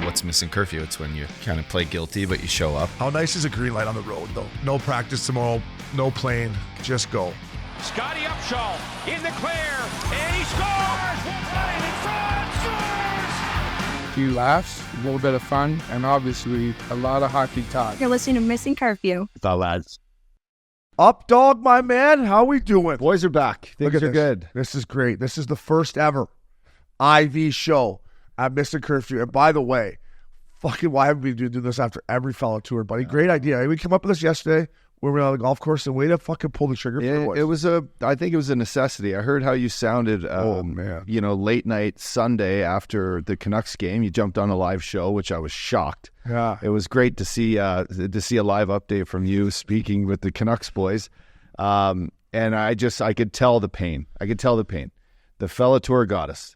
what's Missin Curfew. It's when you kind of play guilty, but you show up. How nice is a green light on the road, though? No practice tomorrow, no plane, just go. Scotty Upshaw in the clear, and he scores! Right in front, scores! A few laughs, a little bit of fun, and obviously a lot of hockey talk. You're listening to Missin Curfew. The lads. Up, dog, my man. How we doing? Boys are back. Things are good. This is great. This is the first ever IV show at Missin Curfew. And by the way, fucking why haven't we been doing this after every fellow tour, buddy? Great idea. We came up with this yesterday. We were on the golf course and way to fucking pull the trigger. I think it was a necessity. I heard how you sounded, late night Sunday after the Canucks game. You jumped on a live show, which I was shocked. Yeah. It was great to see a live update from you speaking with the Canucks boys. And I could tell the pain. The fella tour got us.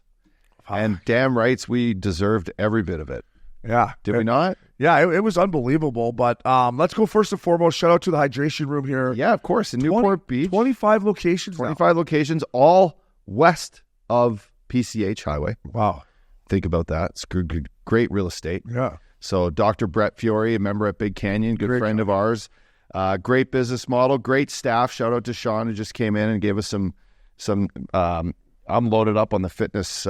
And damn rights, we deserved every bit of it. Yeah. Did we not? Yeah, it was unbelievable. But let's go first and foremost. Shout out to the hydration room here. Yeah, of course. In Newport Beach. 25 locations. 25 locations, all west of PCH Highway. Wow. Think about that. It's great real estate. Yeah. So Dr. Brett Fiore, a member at Big Canyon, good friend of ours. Great business model, great staff. Shout out to Sean who just came in and gave us some I'm loaded up on the fitness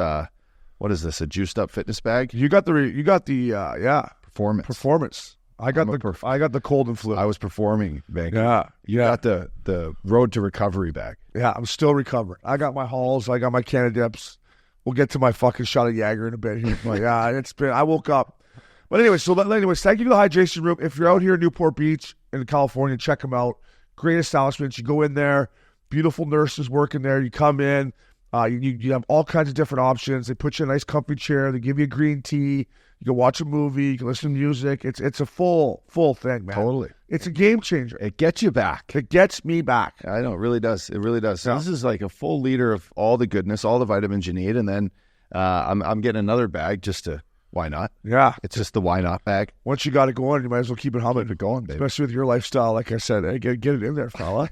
what is this? A juiced up fitness bag? You got the performance. I got the cold and flu. I was performing, Vancouver. Yeah. You got the road to recovery bag. Yeah, I'm still recovering. I got my Halls. I got my Canada Dips. We'll get to my fucking shot of Jager in a bit here. But yeah, I woke up. But anyway, thank you to the hydration room. If you're out here in Newport Beach in California, check them out. Great establishments. You go in there, beautiful nurses working there. You come in. You have all kinds of different options. They put you in a nice comfy chair. They give you a green tea. You can watch a movie. You can listen to music. It's a full thing, man. Totally. It's a game changer. It gets you back. It gets me back. I know. It really does. It really does. So Yeah. This is like a full liter of all the goodness, all the vitamins you need. And then I'm getting another bag just to, why not? Yeah. It's just the why not bag. Once you got it going, you might as well keep it humming. Keep it going, baby. Especially with your lifestyle. Like I said, hey, get it in there, fella.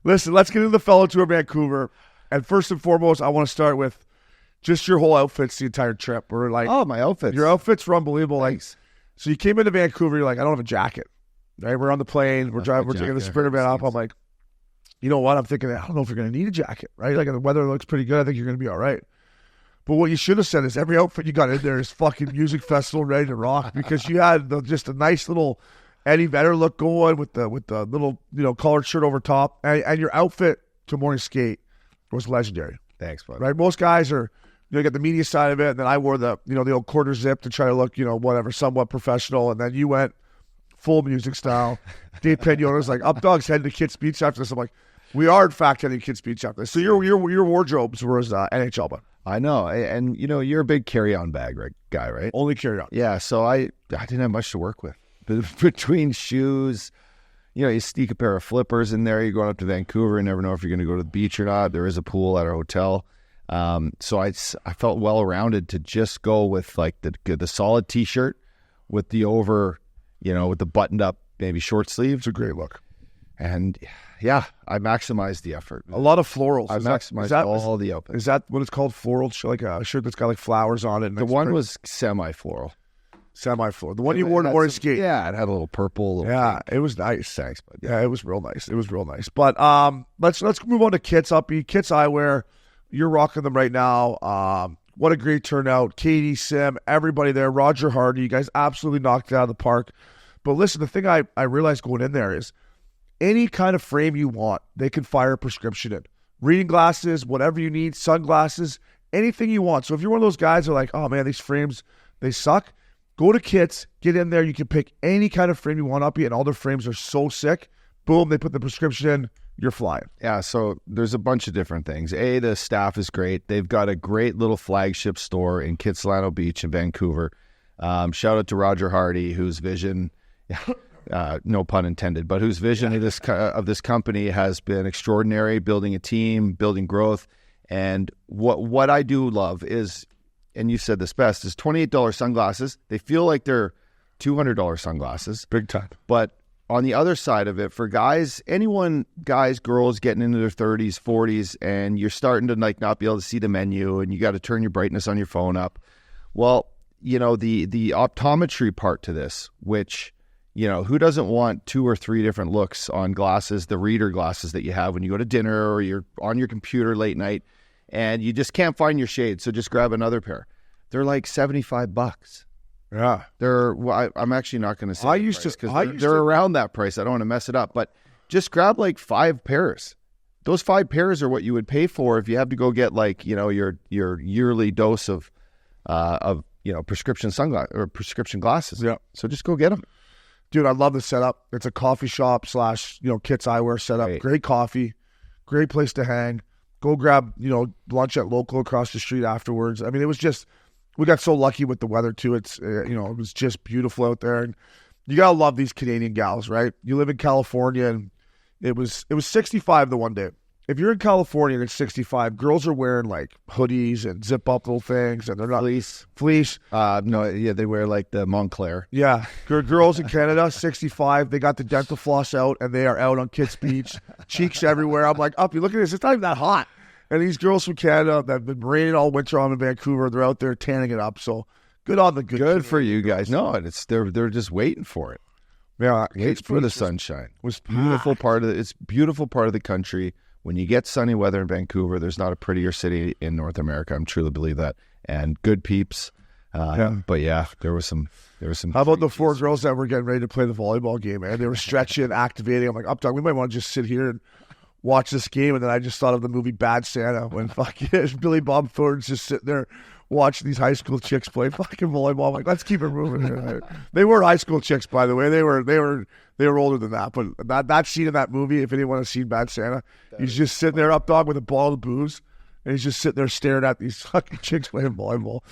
Listen, let's get into the fellow tour Vancouver. And first and foremost, I want to start with just your whole outfits the entire trip. We're like, my outfits. Your outfits were unbelievable. Thanks. Like, so you came into Vancouver, you're like, I don't have a jacket. Right? We're on the plane. We're taking the Sprinter van up. I'm like, you know what? I'm thinking, I don't know if you're going to need a jacket, right? Like, the weather looks pretty good. I think you're going to be all right. But what you should have said is every outfit you got in there is fucking music festival ready to rock, because you had just a nice little Eddie Vedder look going with the little collared shirt over top, and your outfit to morning skate was legendary. Thanks, bud. Right? Most guys are, get the media side of it, and then I wore the old quarter zip to try to look, whatever, somewhat professional, and then you went full music style. Dave Pagnona's like, Up Dog's heading to Kids Beach after this. I'm like, we are in fact heading to Kids Beach after this. So your wardrobes were NHL, but I know, and you're a big carry-on bag guy, right? Only carry-on. Yeah, so I didn't have much to work with. Between shoes, you sneak a pair of flippers in there. You're going up to Vancouver. You never know if you're going to go to the beach or not. There is a pool at our hotel. So I felt well-rounded to just go with like the solid T-shirt with the over, with the buttoned-up maybe short sleeves. It's a great look. And yeah, I maximized the effort. A lot of florals. I maximized all the outfits. Is that what it's called? Floral? Like a shirt that's got like flowers on it. The one was semi-floral. Semi-floral. The one you wore to morning skate. Yeah, it had a little purple. Yeah, it was nice. Thanks, bud. Yeah, it was real nice. But let's move on to Kits Uppy. Kits Eyewear. You're rocking them right now. What a great turnout. Katie, Sim, everybody there. Roger Hardy. You guys absolutely knocked it out of the park. But listen, the thing I realized going in there is any kind of frame you want, they can fire a prescription in. Reading glasses, whatever you need, sunglasses, anything you want. So if you're one of those guys who are like, oh man, these frames, they suck, go to Kits, get in there. You can pick any kind of frame you want up here, and all their frames are so sick. Boom, they put the prescription in, you're flying. Yeah, so there's a bunch of different things. The staff is great. They've got a great little flagship store in Kitsilano Beach in Vancouver. Shout out to Roger Hardy, whose vision... no pun intended, but whose vision of this company has been extraordinary, building a team, building growth. And what I do love is, and you said this best, is $28 sunglasses. They feel like they're $200 sunglasses. Big time. But on the other side of it, for guys, girls getting into their 30s, 40s, and you're starting to like not be able to see the menu, and you got to turn your brightness on your phone up. Well, the optometry part to this, which, who doesn't want 2 or 3 different looks on glasses, the reader glasses that you have when you go to dinner or you're on your computer late night and you just can't find your shade. So just grab another pair. They're like $75. Yeah. I'm actually not going to say I used to, because they're around that price. I don't want to mess it up, but just grab like 5 pairs. Those 5 pairs are what you would pay for if you have to go get like, your yearly dose of prescription sunglasses or prescription glasses. Yeah. So just go get them. Dude, I love the setup. It's a coffee shop / Kits Eyewear setup. Great coffee, great place to hang. Go grab, lunch at Local across the street afterwards. I mean, it was just, we got so lucky with the weather too. It's, it was just beautiful out there. And you got to love these Canadian gals, right? You live in California and it was 65 the one day. If you're in California and it's 65, girls are wearing like hoodies and zip up little things, and they're not fleece. They wear like the Montclair. Yeah, girls in Canada, 65, they got the dental floss out and they are out on Kits Beach, cheeks everywhere. I'm like, you look at this, it's not even that hot. And these girls from Canada that have been raining all winter on in Vancouver, they're out there tanning it up. So good on the good for you guys. No, they're just waiting for it. Yeah, wait for the sunshine. It's beautiful part of the country. When you get sunny weather in Vancouver, there's not a prettier city in North America. I'm truly believe that. And good peeps. But yeah, there was some. How about the 4 girls that were getting ready to play the volleyball game, man? They were stretching, activating. I'm like, Updog, we might want to just sit here and watch this game. And then I just thought of the movie Bad Santa when fucking Billy Bob Thornton's just sitting there watching these high school chicks play fucking volleyball. I'm like, let's keep it moving here. They were high school chicks, by the way. They were older than that. But that scene in that movie, if anyone has seen Bad Santa, he's just sitting there, Updog, with a ball of booze, and he's just sitting there staring at these fucking chicks playing volleyball.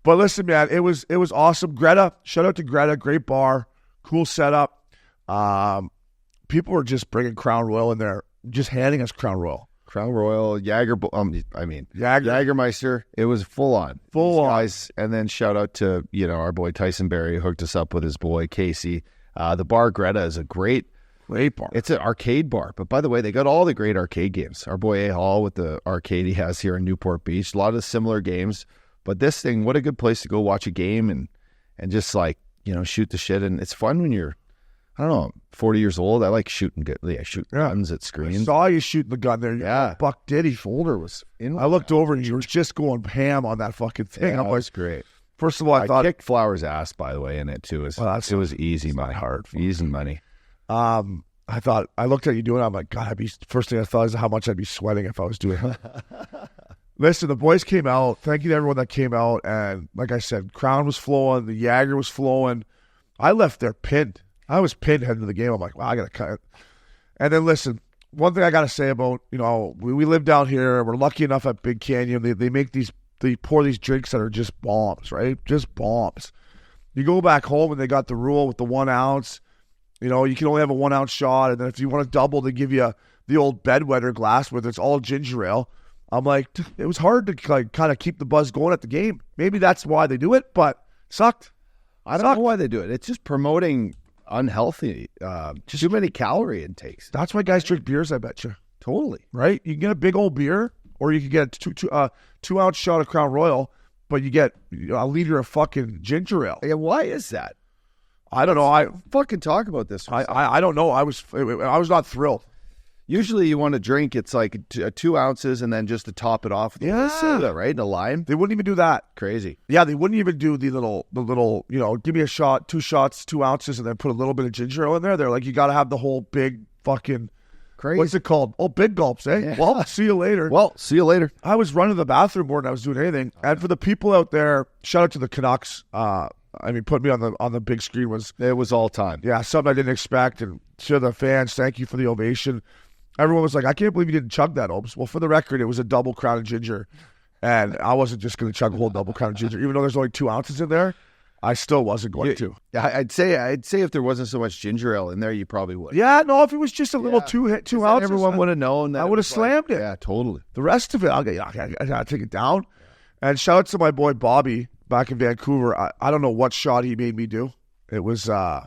But listen, man, it was awesome. Greta, shout out to Greta, great bar, cool setup. People were just bringing Crown Royal in there, just handing us Crown Royal. Crown Royal, Jager, Jagermeister. It was full on. Guys. And then shout out to, our boy Tyson Berry, hooked us up with his boy Casey. The bar Greta is a great bar. It's an arcade bar. But by the way, they got all the great arcade games. Our boy A. Hall with the arcade he has here in Newport Beach. A lot of similar games. But this thing, what a good place to go watch a game and just like, shoot the shit. And it's fun when you're, 40 years old. I like shooting guns at screens. I saw you shooting the gun there. Yeah. Buck Diddy. Shoulder was in. I looked over and you were just going ham on that fucking thing. Yeah, that was great. First of all, I thought kicked Flowers' ass, by the way, in it too. It was easy money. Hard. Easy money. I looked at you doing it. I'm like, God, first thing I thought is how much I'd be sweating if I was doing it. Listen, the boys came out. Thank you to everyone that came out. And like I said, Crown was flowing. The Jager was flowing. I left there pinned. I was pinned heading to the game. I'm like, wow, I got to cut it. And then listen, one thing I got to say about, we live down here. We're lucky enough at Big Canyon. They pour these drinks that are just bombs, right? Just bombs. You go back home and they got the rule with the 1 ounce. You can only have a 1 ounce shot. And then if you want to double, they give you the old bedwetter glass where it's all ginger ale. I'm like, it was hard to kind of keep the buzz going at the game. Maybe that's why they do it, but sucked. I don't know why they do it. It's just promoting unhealthy, just too many calorie intakes. That's why guys drink beers, I bet you. Totally. Right? You can get a big old beer, or you can get a 2 ounce shot of Crown Royal, but you get a liter of fucking ginger ale. Yeah, why is that? I don't know. I fucking talk about this. I don't know. I was not thrilled. Usually you want to drink, it's like 2 ounces and then just to top it off with a soda, right? And a lime. They wouldn't even do that. Crazy. Yeah, they wouldn't even do the little, give me a shot, 2 shots, 2 ounces, and then put a little bit of ginger ale in there. They're like, you got to have the whole big fucking, crazy. What's it called? Oh, big gulps, eh? Yeah. Well, see you later. I was running the bathroom more than I was doing anything. And for the people out there, shout out to the Canucks. Put me on the big screen it was all time. Yeah, something I didn't expect. And to the fans, thank you for the ovation. Everyone was like, I can't believe you didn't chug that, Obes. Well, for the record, it was a double Crown of Ginger. And I wasn't just going to chug a whole double Crown of Ginger. Even though there's only 2 ounces in there, I still wasn't going to. I'd say if there wasn't so much ginger ale in there, you probably would. Yeah, no, if it was just a little 2 ounces. Everyone would have known that. I would have slammed it. Yeah, totally. The rest of it, I got to take it down. And shout out to my boy Bobby back in Vancouver. I don't know what shot he made me do. It was like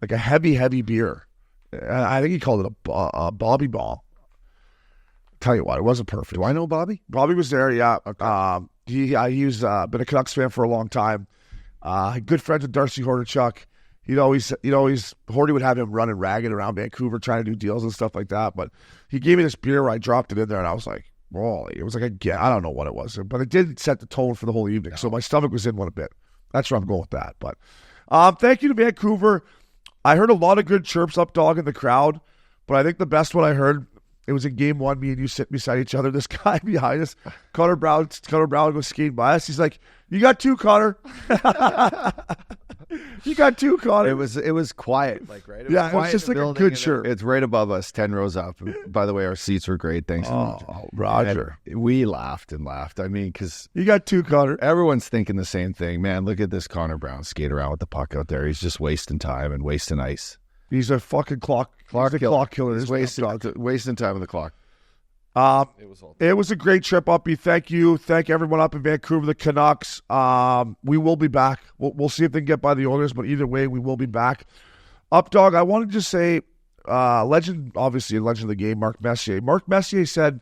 a heavy, heavy beer. I think he called it a Bobby ball. Tell you what, it wasn't perfect. Do I know Bobby? Bobby was there, yeah. Okay. He was been a Canucks fan for a long time. Good friends with Darcy Hordichuk. Hordy would have him running ragged around Vancouver trying to do deals and stuff like that. But he gave me this beer where I dropped it in there, and I was like, holy. It was like I don't know what it was, but it did set the tone for the whole evening. So my stomach was in one a bit. That's where I'm going with that. But thank you to Vancouver. I heard a lot of good chirps up dog in the crowd, but I think the best one I heard, it was in game 1, me and you sitting beside each other. This guy behind us, Conor Brown goes skating by us. He's like, "You got 2, Conor." You got 2, Conor. It was quiet, like right. It was just like a good chirp. It's right above us, 10 rows up. By the way, our seats were great. Thanks. Roger. And we laughed and laughed. I mean, because you got 2, Conor. Everyone's thinking the same thing. Man, look at this Conor Brown skate around with the puck out there. He's just wasting time and wasting ice. He's a fucking clock killer. He's wasting time on the clock. It was a great trip, Uppy. Thank you. Thank everyone up in Vancouver, the Canucks. We will be back. We'll see if they can get by the Oilers, but either way, we will be back. Up, dog, I wanted to say, legend of the game, Mark Messier. Mark Messier said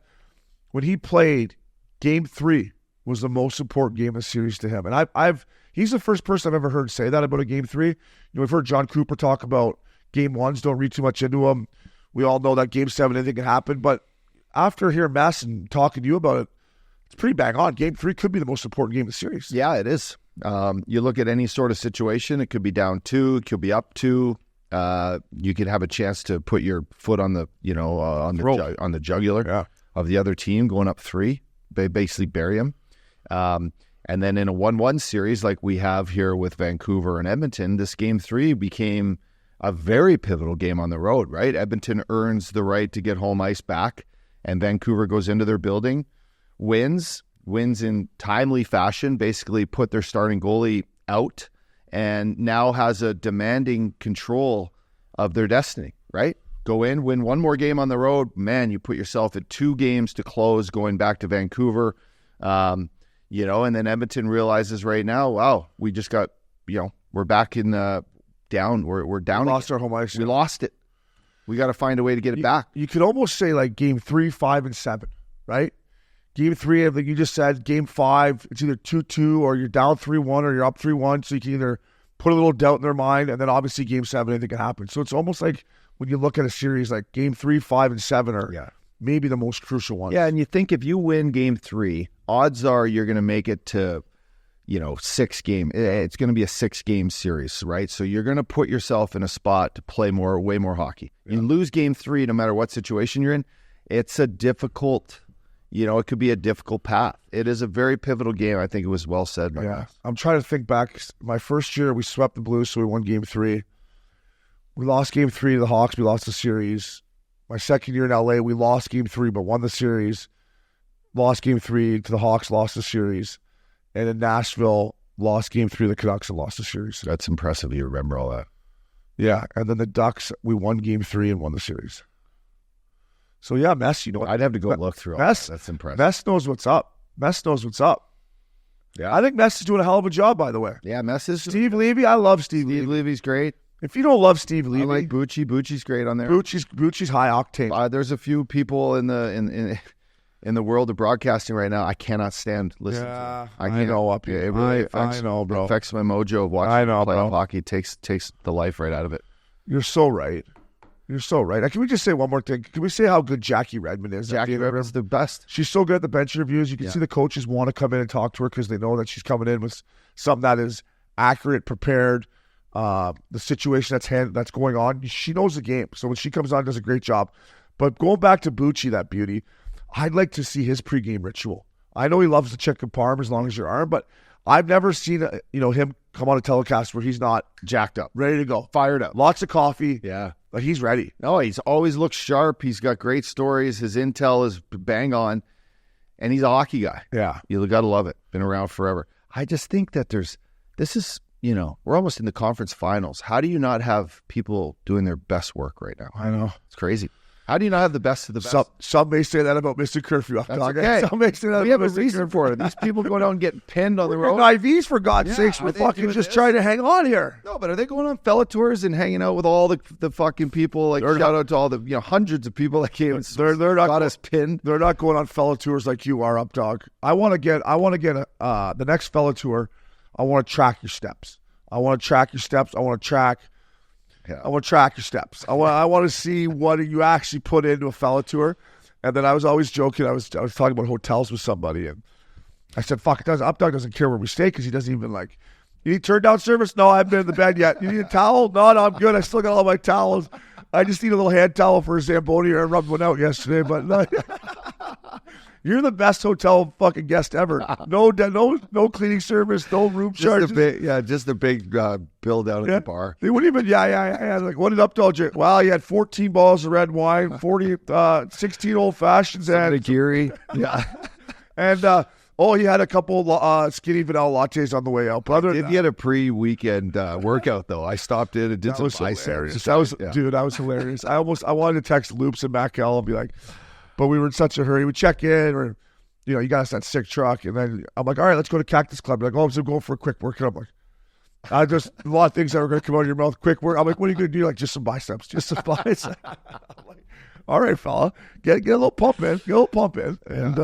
when he played, Game 3 was the most important game of the series to him. And he's the first person I've ever heard say that about a Game 3. We've heard John Cooper talk about Game 1s, don't read too much into them. We all know that Game 7, anything can happen. But after hearing Mess and talking to you about it, it's pretty bang on. Game 3 could be the most important game of the series. Yeah, it is. You look at any sort of situation, it could be down 2, it could be up 2. You could have a chance to put your foot on the, on the jugular of the other team going up 3. They basically bury them. And then in a 1-1 series like we have here with Vancouver and Edmonton, this Game 3 became a very pivotal game on the road, right? Edmonton earns the right to get home ice back, and Vancouver goes into their building, wins in timely fashion, basically put their starting goalie out, and now has a demanding control of their destiny, right? Go in, win one more game on the road. Man, you put yourself at 2 games to close going back to Vancouver. And then Edmonton realizes right now, wow, we just got, we're back in down. We're down. We lost our home ice. We lost it. We got to find a way to get it back. You could almost say like Game 3, 5, and 7, right? Game 3, like you just said, Game 5, it's either 2-2 or you're down 3-1 or you're up 3-1. So you can either put a little doubt in their mind, and then obviously Game 7, anything can happen. So it's almost like when you look at a series like Game 3, 5, and 7 are maybe the most crucial ones. Yeah, and you think if you win Game 3, odds are you're going to make it to 6 game. It's going to be a 6-game series, right? So you're going to put yourself in a spot to play way more hockey. Yeah. You lose Game 3, no matter what situation you're in, it's a difficult, it could be a difficult path. It is a very pivotal game. I think it was well said. I'm trying to think back. My first year, we swept the Blues, so we won Game 3. We lost Game 3 to the Hawks. We lost the series. My second year in LA, we lost Game 3, but won the series. Lost Game 3 to the Hawks, lost the series. And in Nashville, lost Game 3 to the Canucks and lost the series. That's impressive. You remember all that. Yeah, and then the Ducks, we won Game 3 and won the series. So yeah, Mess, I'd have to go look through all Mess, that. That's impressive. Mess knows what's up. Yeah, I think Mess is doing a hell of a job, by the way. Yeah, Mess is. Steve Levy, I love Steve Levy. Steve Levy's great. If you don't love Steve Levy, I like Bucci. Bucci's great on there. Bucci's high octane. There's a few people in the world of broadcasting right now I cannot stand listening to. I know, up here. It really affects, bro. Affects my mojo of watching playoff hockey. Takes the life right out of it. You're so right. Can we just say one more thing? Can we say how good Jackie Redmond is? Jackie Redmond's the best. She's so good at the bench interviews. You can see the coaches want to come in and talk to her because they know that she's coming in with something that is accurate, prepared. The situation that's going on, she knows the game. So when she comes on, does a great job. But going back to Bucci, that beauty, I'd like to see his pregame ritual. I know he loves the chicken parm as long as your arm, but I've never seen him come on a telecast where he's not jacked up, ready to go, fired up, lots of coffee. Yeah, like he's ready. No, he's always looked sharp. He's got great stories. His intel is bang on, and he's a hockey guy. Yeah, you got to love it. Been around forever. I just think that we're almost in the conference finals. How do you not have people doing their best work right now? I know. It's crazy. How do you not have the best of the best? Some may say that about Missin Curfew. That's okay. Some may say that we have a reason for it. These people going out and getting pinned on the road. IVs, for God's sakes. We're fucking just trying to hang on here. No, but are they going on fella tours and hanging out with all the fucking people? Like, shout out to all the hundreds of people that came and got us pinned. They're not going on fella tours like you are, up dog. I want to get the next fella tour. I want to track your steps. I want to track your steps. I want to track your steps. I want to see what you actually put into a fella tour. And then I was always joking. I was talking about hotels with somebody, and I said, "Fuck, Updog doesn't care where we stay because he doesn't even like. You need turn down service? No, I haven't been in the bed yet. You need a towel? No, I'm good. I still got all my towels. I just need a little hand towel for a Zamboni. I rubbed one out yesterday, but no." You're the best hotel fucking guest ever. No cleaning service, no room charges. Just a big bill down at the bar. They wouldn't even, like, what did Updog drink? Well, he had 14 bottles of red wine, 16 old fashions, and Nigiri. Yeah. And he had a couple skinny vanilla lattes on the way out. But Did get a pre-weekend workout though? I stopped in and did some biceps. Dude, that was hilarious. I wanted to text Loops and Mackel and be like, but we were in such a hurry. We check in, or you got us that sick truck, and then I'm like, all right, let's go to Cactus Club. They're like, I'm just going for a quick workout. I'm like, I just a lot of things that were going to come out of your mouth. Quick work. I'm like, what are you going to do? Like, just some biceps, just some biceps. I'm like, all right, fella, get a little pump in, and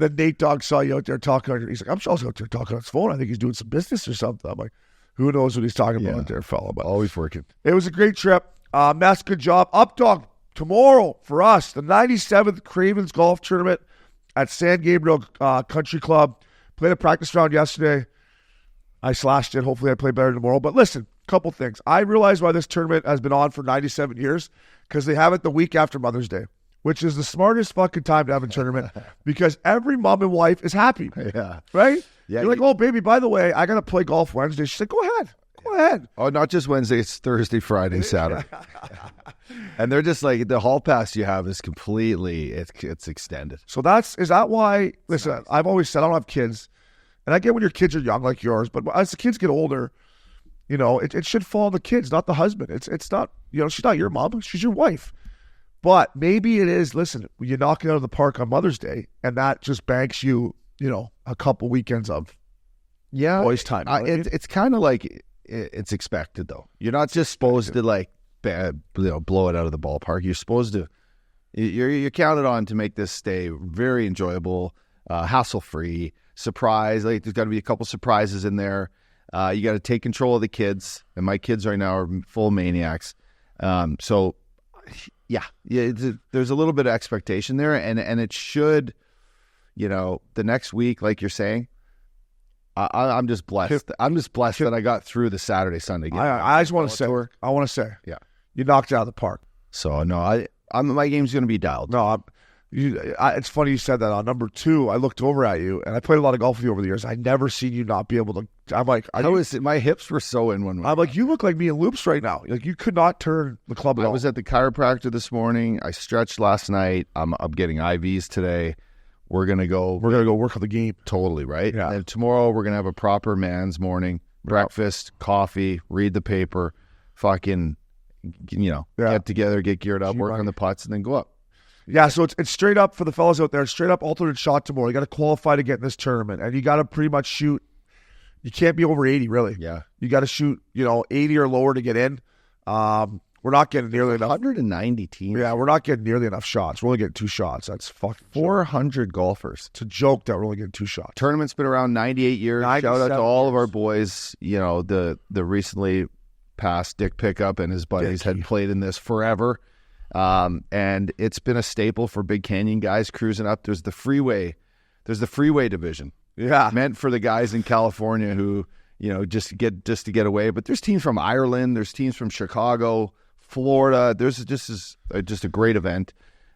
then Nate Dogg saw you out there talking. He's like, I'm also out there talking on his phone. I think he's doing some business or something. I'm like, who knows what he's talking about out there, fella? But always working. It was a great trip. Mass, good job. Updog. Tomorrow, for us, the 97th Cravens Golf Tournament at San Gabriel Country Club. Played a practice round yesterday. I slashed it. Hopefully I play better tomorrow. But listen, couple things. I realize why this tournament has been on for 97 years, because they have it the week after Mother's Day, which is the smartest fucking time to have a tournament because every mom and wife is happy. Yeah. Right? Yeah. You're like, oh, baby, by the way, I got to play golf Wednesday. She's like, go ahead. Go ahead. Oh, not just Wednesday, it's Thursday, Friday, Saturday. And they're just like, the HallPass you have is completely, it's extended. So is that why, listen, nice. I've always said I don't have kids, and I get when your kids are young like yours, but as the kids get older, it should fall on the kids, not the husband. It's not, she's not your mom, she's your wife. But maybe it is, listen, you knock it out of the park on Mother's Day, and that just banks you, a couple weekends of boys' time. It's kind of like, it's expected though. You're not just supposed to like blow it out of the ballpark. You're supposed to. You're counted on to make this stay very enjoyable, hassle-free, surprise. Like there's got to be a couple surprises in there. You got to take control of the kids, and my kids right now are full maniacs. So there's a little bit of expectation there, and it should, the next week, like you're saying. I'm just blessed. I'm just blessed that I got through the Saturday, Sunday game. I just want to say, yeah, you knocked it out of the park. So no, my game's going to be dialed. No, it's funny you said that. On number 2, I looked over at you, and I played a lot of golf with you over the years. I never seen you not be able to. I'm like, my hips were so in one way. I'm like, you look like me in loops right now. Like you could not turn the club at all. I was at the chiropractor this morning. I stretched last night. I'm getting IVs today. We're gonna go work on the game. Totally, right? Yeah. And tomorrow we're gonna have a proper man's morning. Breakfast, coffee, read the paper, fucking, get together, get geared up, work on the putts, and then go up. Yeah, so it's straight up for the fellas out there. Straight up alternate shot tomorrow. You got to qualify to get in this tournament, and you got to pretty much shoot. You can't be over 80, really. Yeah, you got to shoot, 80 or lower to get in. We're not getting nearly enough. 190 teams. Yeah, we're not getting nearly enough shots. We're only getting 2 shots. That's fucking 400 golfers. It's a joke that we're only getting 2 shots. Tournament's been around 98 years. Shout out to all of our boys. The recently passed Dick Pickup and his buddies had played in this forever. And it's been a staple for Big Canyon guys cruising up. There's the freeway division. Yeah. Meant for the guys in California who, just to get away. But there's teams from Ireland, there's teams from Chicago, Florida. There's just a great event.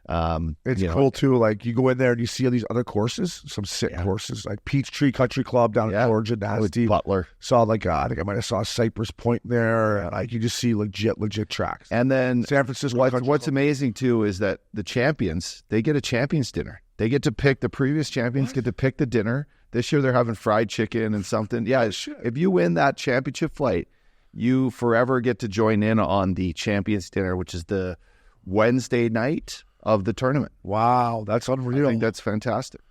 It's cool too. Like you go in there and you see all these other courses, some sick courses like Peachtree Country Club down in Georgia, nasty. Butler. Saw like I think I might have saw Cypress Point there. And like you just see legit tracks. And then San Francisco. What's amazing too is that the champions, they get a champions dinner. They get to pick the previous champions get to pick the dinner. This year they're having fried chicken and something. Yeah, if you win that championship flight, you forever get to join in on the champions dinner, which is the Wednesday night of the tournament. Wow, that's unreal. I think that's fantastic.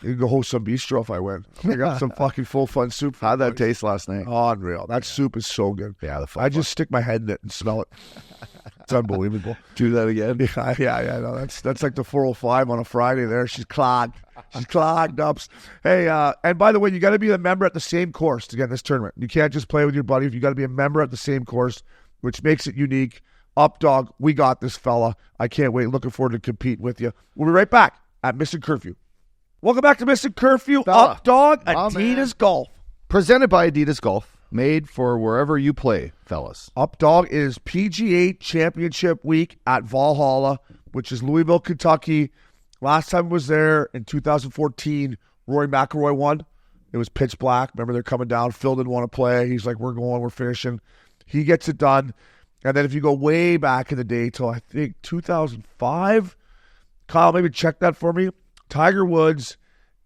You can go host some bistro if I win. I got some fucking full fun soup. How'd that taste last night? Oh, unreal. That soup is so good. Yeah, I just stick my head in it and smell it. It's unbelievable. Do that again. Yeah. No, that's like the 405 on a Friday there. She's clogged. She's clogged up. Hey, and by the way, you got to be a member at the same course to get in this tournament. You can't just play with your buddy. You got to be a member at the same course, which makes it unique. Up, dog. We got this, fella. I can't wait. Looking forward to compete with you. We'll be right back at Missin Curfew. Welcome back to Missin Curfew. Fella. Up, dog. Adidas Golf. Presented by Adidas Golf. Made for wherever you play, fellas. Up, dog, is PGA Championship Week at Valhalla, which is Louisville, Kentucky. Last time I was there in 2014, Rory McIlroy won. It was pitch black. Remember, they're coming down. Phil didn't want to play. He's like, we're finishing. He gets it done. And then if you go way back in the day till I think 2005, Kyle, maybe check that for me. Tiger Woods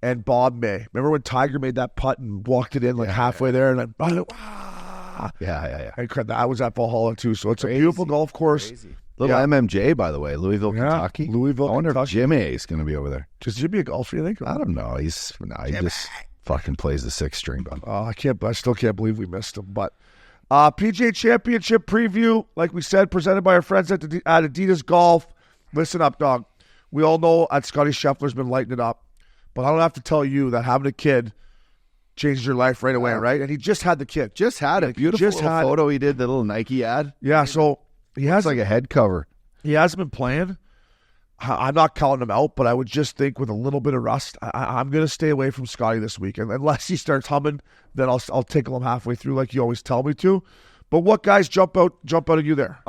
and Bob May. Remember when Tiger made that putt and walked it in halfway there? And Yeah. I was at Valhalla too. So it's a beautiful golf course. Crazy. Little MMJ, by the way, Louisville, Kentucky. Louisville, I wonder Kentucky. if Jimmy is going to be over there. Does Jimmy a golfer, you think? I don't know. He just fucking plays the sixth string. But I still can't believe we missed him. But PGA Championship Preview, like we said, presented by our friends at Adidas Golf. Listen up, dog. We all know that Scotty Scheffler's been lighting it up. But I don't have to tell you that having a kid changed your life right away, right? And he just had the kid. just had a beautiful photo he did, the little Nike ad. Yeah, so he has like a head cover. He hasn't been playing. I'm not counting him out, but I would just think with a little bit of rust, I'm going to stay away from Scotty this week. And unless he starts humming, then I'll tickle him halfway through like you always tell me to. But what guys jump out at you there?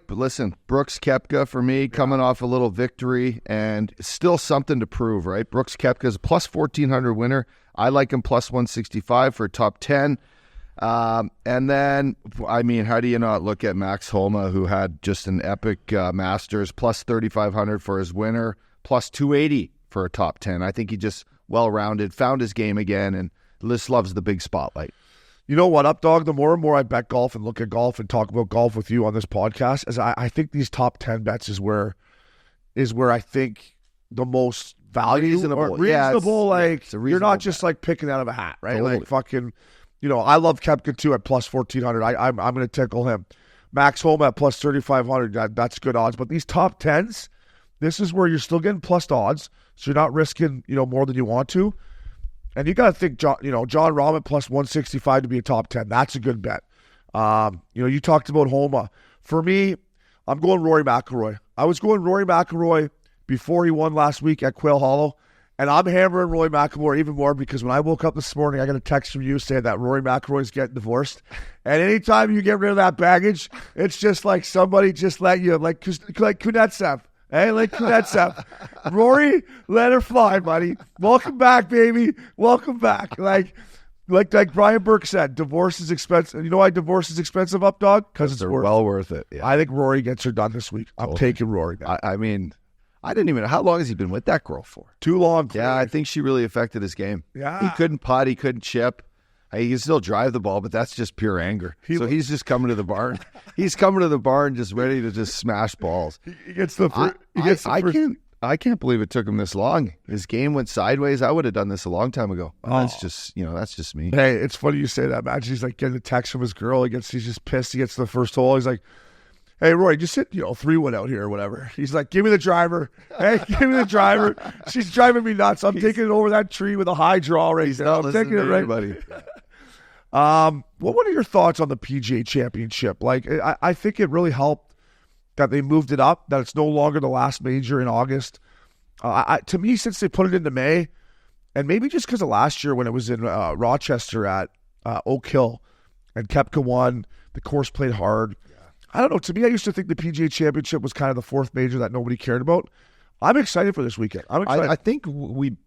Listen, Brooks Koepka for me, coming off a little victory and still something to prove, right? Brooks Koepka is a plus 1,400 winner. I like him plus 165 for a top 10. And then, I mean, how do you not look at Max Homa, who had just an epic Masters, plus 3,500 for his winner, plus 280 for a top 10. I think he just well-rounded, found his game again, and just loves the big spotlight. You know what, up, dog? The more and more I bet golf and look at golf and talk about golf with you on this podcast, is I think these top 10 bets is where I think the most value reasonable. You're not just like picking out of a hat, right? Totally. Like fucking, I love Koepka too at plus 1,400. I'm going to tickle him. Max Homa at plus 3,500. That's good odds. But these top 10s, this is where you're still getting plus odds, so you're not risking more than you want to. And you got to think, John Rahm at plus 165 to be a top 10. That's a good bet. You talked about Homa. For me, I'm going Rory McIlroy. I was going Rory McIlroy before he won last week at Quail Hollow. And I'm hammering Rory McIlroy even more because when I woke up this morning, I got a text from you saying that Rory McIlroy's getting divorced. And anytime you get rid of that baggage, it's just like somebody just let you, like Kunetsev. Hey, like Kunetsev. Rory, let her fly, buddy. Welcome back, baby. Welcome back. Like Brian Burke said, divorce is expensive. You know why divorce is expensive, up, dog? Because it's well worth it. Yeah. I think Rory gets her done this week. I'm taking Rory, man. I mean, I didn't even know. How long has he been with that girl for? Too long. Yeah, I think she really affected his game. Yeah. He couldn't putt. He couldn't chip. He can still drive the ball, but that's just pure anger. So he's just coming to the barn. He's coming to the barn just ready to just smash balls. He gets the first. I can't believe it took him this long. His game went sideways. I would have done this a long time ago. That's just me. Hey, it's funny you say that. Imagine he's like getting a text from his girl. He's just pissed. He gets to the first hole. He's like, hey, Roy, just hit 3-1 out here or whatever. He's like, give me the driver. Hey, give me the driver. She's driving me nuts. I'm taking it over that tree with a high draw right now. I'm taking it right. Buddy. What are your thoughts on the PGA Championship? Like, I think it really helped that they moved it up, that it's no longer the last major in August. To me, since they put it into May, and maybe just because of last year when it was in Rochester at Oak Hill, and Koepka won, the course played hard. Yeah. I don't know. To me, I used to think the PGA Championship was kind of the fourth major that nobody cared about. I'm excited for this weekend. I'm excited. I think we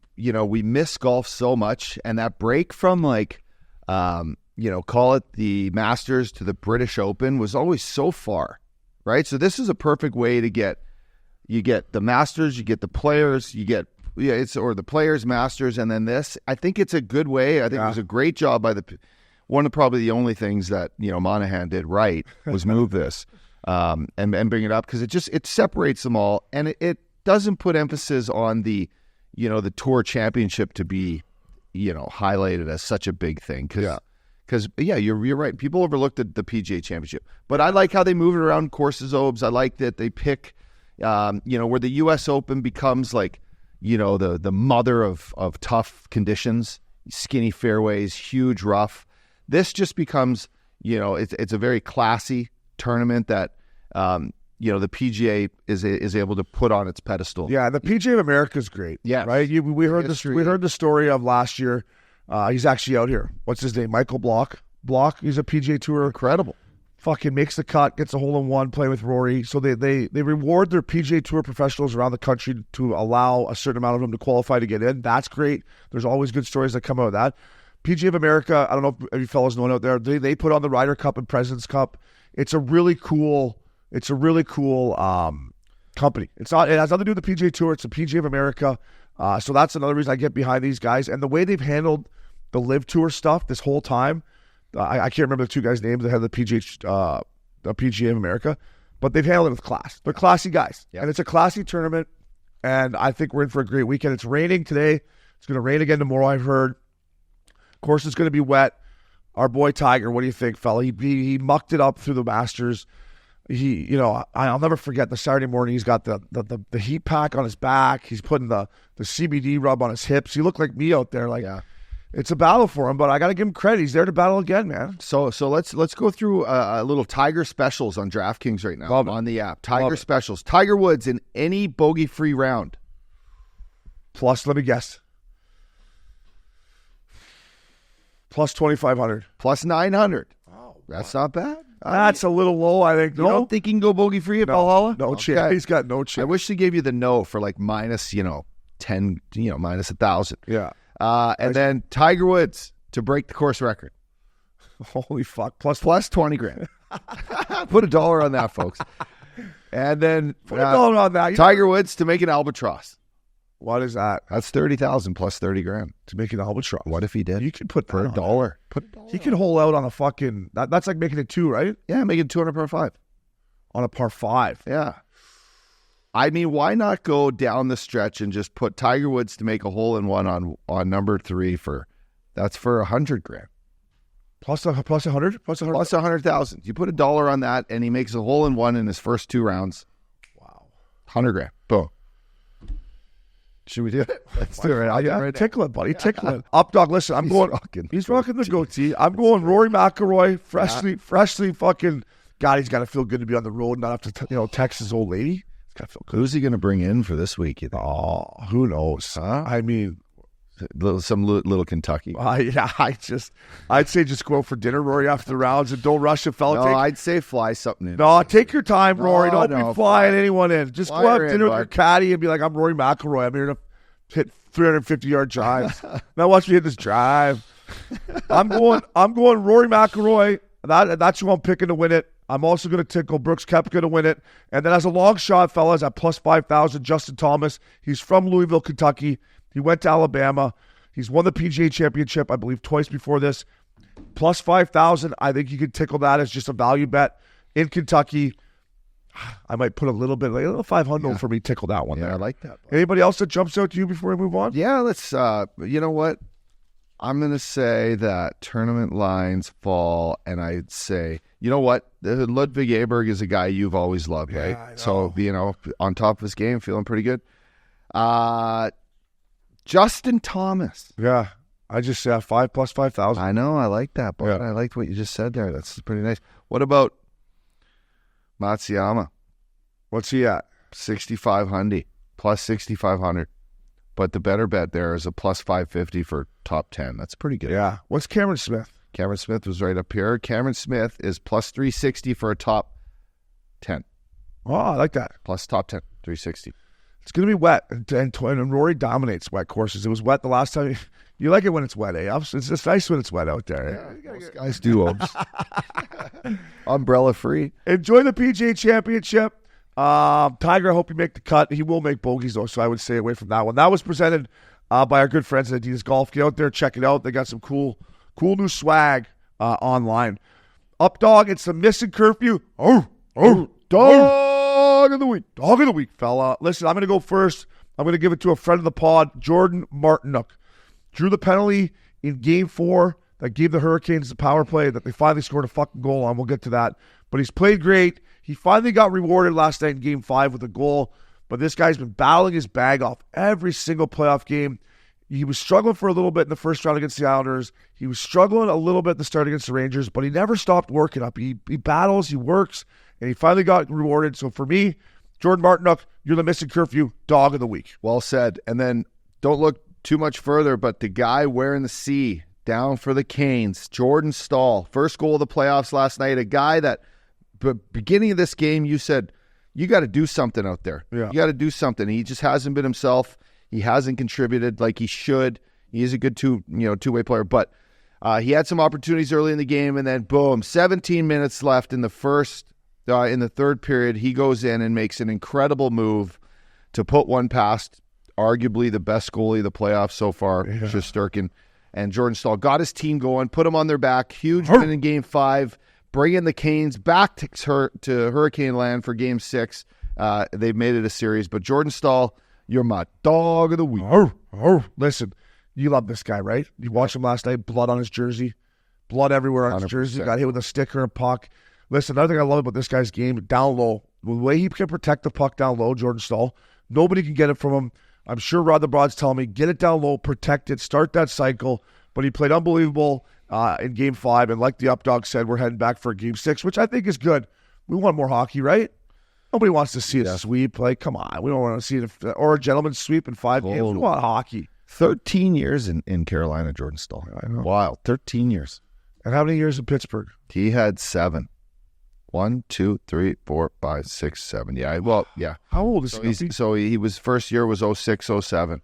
miss golf so much, and that break from call it the Masters to the British Open was always so far, right? So this is a perfect way to get the Masters, you get the Players, or the Players, Masters, and then this. I think it's a good way. I think it was a great job by one of probably the only things that Monahan did right was move this and bring it up because it separates them all, and it doesn't put emphasis on the the Tour Championship to be highlighted as such a big thing because Because, yeah, you're right. People overlooked the PGA Championship. But I like how they move it around courses, Obes. I like that they pick, where the U.S. Open becomes like, the mother of tough conditions, skinny fairways, huge rough. This just becomes, it's a very classy tournament that, the PGA is able to put on its pedestal. Yeah, the PGA of America is great. Yeah, right. We heard this. We heard the story of last year. He's actually out here. What's his name? Michael Block. He's a PGA Tour. Incredible. Fucking makes the cut, gets a hole-in-one, playing with Rory. So they reward their PGA Tour professionals around the country to allow a certain amount of them to qualify to get in. That's great. There's always good stories that come out of that. PGA of America, I don't know if you fellas know it out there, they put on the Ryder Cup and President's Cup. It's a really cool company. It has nothing to do with the PGA Tour. It's the PGA of America. So that's another reason I get behind these guys. And the way they've handled the Live Tour stuff this whole time, I can't remember the two guys' names that had the PGA of America, but they've handled it with class. They're classy guys. Yep. And it's a classy tournament, and I think we're in for a great weekend. It's raining today. It's going to rain again tomorrow, I've heard. Course is going to be wet. Our boy Tiger, what do you think, fella? He mucked it up through the Masters. I'll never forget the Saturday morning. He's got the heat pack on his back. He's putting the CBD rub on his hips. He looked like me out there. It's a battle for him, but I got to give him credit. He's there to battle again, man. So let's go through a little Tiger specials on DraftKings right now on the app. Tiger specials. Tiger Woods in any bogey-free round. Plus, let me guess. Plus 2,500. Plus 900. Oh, that's not bad. That's a little low, I think. You don't think he can go bogey-free at Valhalla? No chance. He's got no chance. I wish they gave you the no for minus, 10, minus 1,000. Yeah. And then Tiger Woods to break the course record. Holy fuck. Plus 20 grand. Put $1 on that, folks. And then put $1 on that. Tiger Woods to make an albatross. What is that? That's 30,000 plus 30 grand. To make an albatross. What if he did? You could put for $1. Put $1. He could hole out on a fucking that's like making it 2, right? Yeah, making 200 par 5. On a par 5. Yeah. I mean, why not go down the stretch and just put Tiger Woods to make a hole-in-one on number 3 that's for 100 grand. Plus 100? Plus 100,000. You put $1 on that, and he makes a hole-in-one in his first 2 rounds. Wow. 100 grand. Boom. Should we do it? Let's do it. Right tickle it, buddy. Tickle it. Up dog, listen, I'm going. He's rocking the goatee. I'm going Rory McIlroy, freshly fucking. God, he's got to feel good to be on the road and not have to, text his old lady. He's got to feel good. Who's he going to bring in for this week? Oh, who knows? Huh? I mean, some little Kentucky. I'd say just go out for dinner, Rory, after the rounds, and don't rush a fella. No, I'd say fly something in. No, take your time, Rory. Don't be flying anyone in. Just go have dinner with your caddy and be like, I'm Rory McIlroy. I'm here to hit 350-yard drives. Now watch me hit this drive. I'm going Rory McIlroy. That's who I'm picking to win it. I'm also going to tickle Brooks Koepka to win it. And then as a long shot, fellas, at plus 5,000, Justin Thomas. He's from Louisville, Kentucky. He went to Alabama. He's won the PGA Championship, I believe, twice before this. Plus 5,000, I think you could tickle that as just a value bet in Kentucky. I might put a little 500 for me, tickle that one there. I like that. Anybody else that jumps out to you before we move on? Yeah, let's, you know what? I'm going to say that tournament lines fall, and I'd say, you know what? Ludwig Aberg is a guy you've always loved, right? So, on top of his game, feeling pretty good. Justin Thomas. Yeah, I just said 5 plus 5,000. I know, I like that, but I liked what you just said there. That's pretty nice. What about Matsuyama? What's he at? 6,500 plus 6,500. But the better bet there is a plus 550 for top 10. That's pretty good. Yeah. What's Cameron Smith? Cameron Smith was right up here. Cameron Smith is plus 360 for a top 10. Oh, I like that. Plus top 10, 360. It's going to be wet, and Rory dominates wet courses. It was wet the last time. You like it when it's wet, eh? It's just nice when it's wet out there. Yeah, most guys do, Obes. Umbrella free. Enjoy the PGA Championship. Tiger, I hope you make the cut. He will make bogeys, though, so I would stay away from that one. That was presented by our good friends at Adidas Golf. Get out there, check it out. They got some cool new swag online. Up dog, it's the Missin Curfew. Dog of the week. Dog of the week, fella. Listen, I'm going to go first. I'm going to give it to a friend of the pod, Jordan Martinook. Drew the penalty in Game 4 that gave the Hurricanes the power play that they finally scored a fucking goal on. We'll get to that. But he's played great. He finally got rewarded last night in Game 5 with a goal. But this guy's been battling his bag off every single playoff game. He was struggling for a little bit in the first round against the Islanders. He was struggling a little bit at the start against the Rangers, but he never stopped working up. He battles, he works, and he finally got rewarded. So for me, Jordan Martinook, you're the Missin Curfew dog of the week. Well said. And then don't look too much further, but the guy wearing the C down for the Canes, Jordan Staal, first goal of the playoffs last night, a guy that beginning of this game you said, you got to do something out there. Yeah. You got to do something. He just hasn't been himself. He hasn't contributed like he should. He is a good two-way player, but he had some opportunities early in the game, and then boom, 17 minutes left in the third period. He goes in and makes an incredible move to put one past arguably the best goalie of the playoffs so far, Shesterkin. And Jordan Staal got his team going, put them on their back. Huge win in Game 5, bringing the Canes back to Hurricane Land for Game 6. They've made it a series, but Jordan Staal, you're my dog of the week. Listen, you love this guy, right? You watched him last night, blood on his jersey, blood everywhere on his 100%. jersey, got hit with a sticker and puck. Listen, another thing I love about this guy's game, down low, the way he can protect the puck down low, Jordan Staal, nobody can get it from him. I'm sure Rod the Broad's telling me, get it down low, protect it, start that cycle. But he played unbelievable in Game 5, and like the Updog said, we're heading back for Game 6, which I think is good. We want more hockey, right? Nobody wants to see a sweep. Like, come on. We don't want to see it. Or a gentleman's sweep in 5 games. We want hockey. 13 years in Carolina, Jordan Staal. I know. Wild. 13 years. And how many years in Pittsburgh? He had 7. 1, 2, 3, 4, 5, 6, 7. Yeah. Well, yeah. How old is he? So he was first year was 06, 07.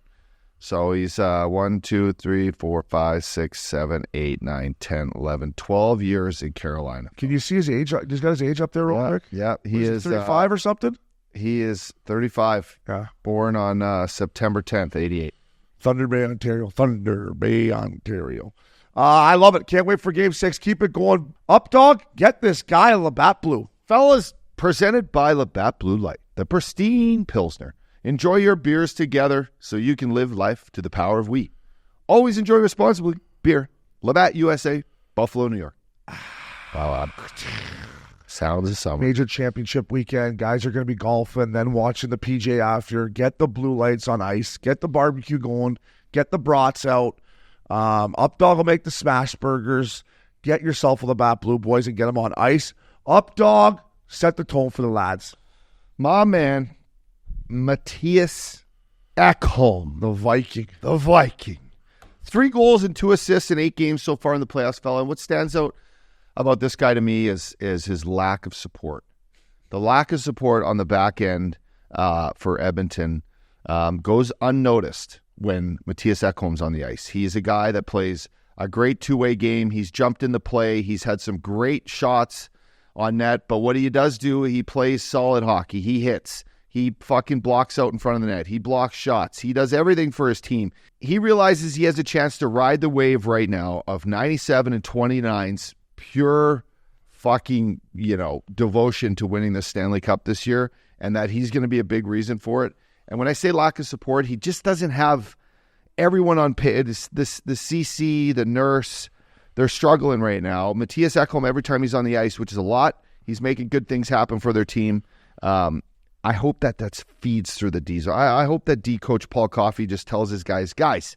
So he's 1, 2, 3, 4, 5, 6, 7, 8, 9, 10, 11, 12 years in Carolina. Can you see his age? He's got his age up there real quick? Yeah. He is 35 or something? He is 35. Yeah. Born on September 10th, 88. Thunder Bay, Ontario. I love it. Can't wait for Game 6. Keep it going. Updog, get this guy a Labatt Blue. Fellas, presented by Labatt Blue Light, the pristine Pilsner. Enjoy your beers together so you can live life to the power of we. Always enjoy responsibly. Beer. Labatt USA, Buffalo, New York. Wow. Sounds of summer. Major championship weekend. Guys are going to be golfing, then watching the PGA after. Get the blue lights on ice. Get the barbecue going. Get the brats out. Updog will make the smash burgers. Get yourself a Labatt Blue, boys, and get them on ice. Updog, set the tone for the lads. My man, Mattias Ekholm, The Viking. 3 goals and 2 assists in 8 games so far in the playoffs, fella. And what stands out about this guy to me is his lack of support. The lack of support on the back end for Edmonton goes unnoticed when Mattias Ekholm's on the ice. He's a guy that plays a great two-way game. He's jumped into play. He's had some great shots on net. But what he does do, he plays solid hockey. He hits. He fucking blocks out in front of the net. He blocks shots. He does everything for his team. He realizes he has a chance to ride the wave right now of 97 and 29's pure fucking, devotion to winning the Stanley Cup this year, and that he's going to be a big reason for it. And when I say lack of support, he just doesn't have everyone on page. The CC, the nurse, they're struggling right now. Mattias Ekholm, every time he's on the ice, which is a lot, he's making good things happen for their team. I hope that feeds through the D's. I hope that D coach Paul Coffey just tells his guys,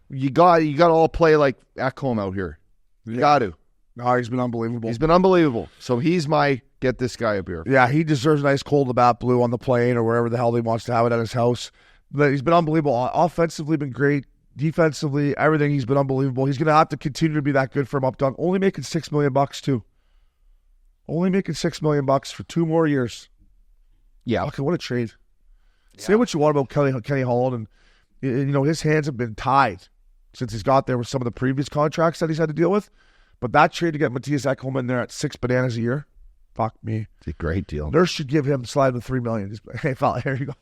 you got to all play like Ekholm out here. You got to. No, he's been unbelievable. He's been unbelievable. So he's my get this guy a beer. Yeah, he deserves a nice cold Labatt Blue on the plane or wherever the hell he wants to have it at his house. But he's been unbelievable. Offensively, been great. Defensively, everything, he's been unbelievable. He's going to have to continue to be that good for him up dunk. Only making $6 million too. Only making $6 million for 2 more years. Yeah. Okay, what a trade. Yeah. Say what you want about Kenny Holland, and his hands have been tied since he's got there with some of the previous contracts that he's had to deal with. But that trade to get Mattias Ekholm in there at $6 bananas a year, fuck me. It's a great deal. Nurse should give him slide with $3 million. Just, hey, fella, here you go.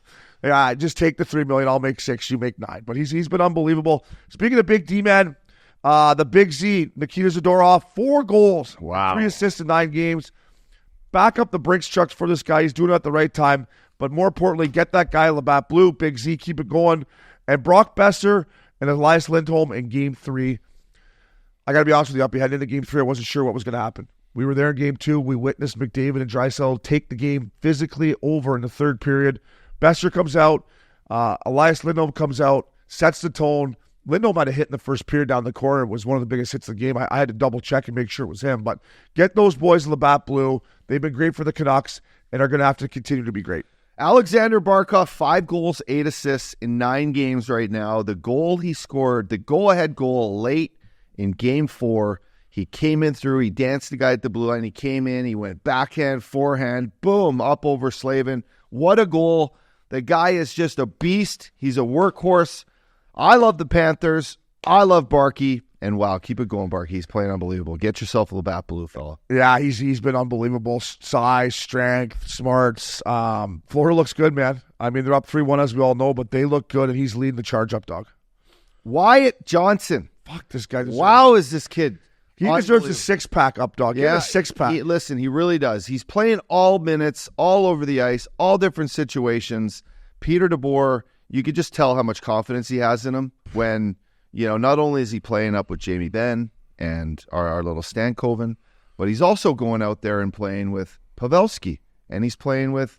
Yeah, just take the $3 million. I'll make 6. You make 9. But he's been unbelievable. Speaking of big D man, the Big Z, Nikita Zadorov, 4 goals, wow, 3 assists in 9 games. Back up the Brinks trucks for this guy. He's doing it at the right time. But more importantly, get that guy Labatt Blue, Big Z, keep it going. And Brock Besser and Elias Lindholm in Game 3. I got to be honest with you, Uppy, heading into Game 3, I wasn't sure what was going to happen. We were there in Game 2. We witnessed McDavid and Draisaitl take the game physically over in the third period. Besser comes out. Elias Lindholm comes out, sets the tone. Lindholm had a hit in the first period down the corner. It was one of the biggest hits of the game. I had to double check and make sure it was him. But get those boys in Labatt Blue. They've been great for the Canucks and are going to have to continue to be great. Alexander Barkov, 5 goals, 8 assists in 9 games right now. The goal he scored, the go-ahead goal late in Game 4, he came in through, he danced the guy at the blue line, he came in, he went backhand, forehand, boom, up over Slavin. What a goal. The guy is just a beast. He's a workhorse. I love the Panthers. I love Barkey. And wow, keep it going, Barkey. He's playing unbelievable. Get yourself a Labatt Blue, fella. Yeah, he's been unbelievable. Size, strength, smarts. Florida looks good, man. I mean, they're up 3-1 as we all know, but they look good, and he's leading the charge up, dog. Wyatt Johnson. Fuck, this guy. Wow, is this kid. He deserves a 6-pack up, dog. Yeah, a 6-pack. Listen, he really does. He's playing all minutes, all over the ice, all different situations. Peter DeBoer, you could just tell how much confidence he has in him when, not only is he playing up with Jamie Benn and our little Stankoven, but he's also going out there and playing with Pavelski, and he's playing with,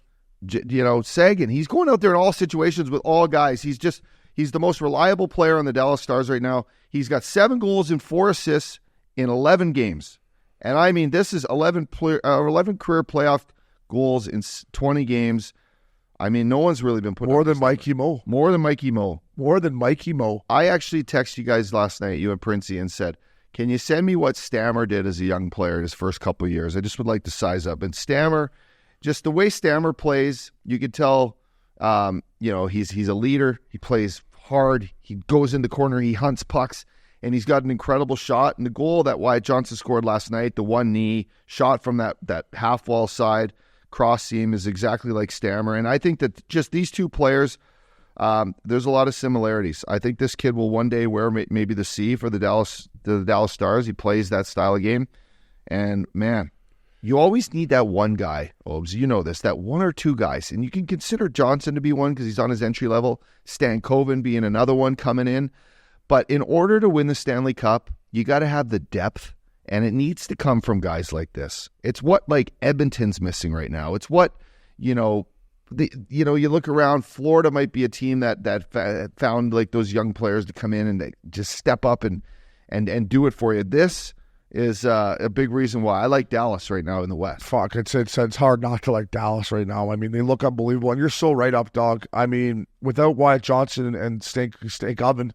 Sagan. He's going out there in all situations with all guys. He's the most reliable player on the Dallas Stars right now. He's got 7 goals and 4 assists in 11 games. And I mean, this is 11 career playoff goals in 20 games. I mean, no one's really been putting more than Mikey Mo. More than Mikey Mo. More than Mikey Mo. I actually texted you guys last night, you and Princey, and said, can you send me what Stammer did as a young player in his first couple of years? I just would like to size up. And Stammer, just the way Stammer plays, you could tell, he's a leader. He plays hard. He goes in the corner. He hunts pucks. And he's got an incredible shot. And the goal that Wyatt Johnson scored last night, the one knee shot from that half wall side, cross seam, is exactly like Stammer. And I think that just these two players, there's a lot of similarities. I think this kid will one day wear maybe the C for the Dallas Stars. He plays that style of game. And man, you always need that one guy, Obes. You know this, that one or two guys. And you can consider Johnson to be one because he's on his entry level, Stankoven being another one coming in. But in order to win the Stanley Cup, you got to have the depth, and it needs to come from guys like this. It's what Edmonton's missing right now. It's what you look around. Florida might be a team that found those young players to come in and they just step up and do it for you. This is a big reason why I like Dallas right now in the West. Fuck, it's hard not to like Dallas right now. I mean, they look unbelievable, and you're so right up, dog. I mean, without Wyatt Johnson and Stankoven,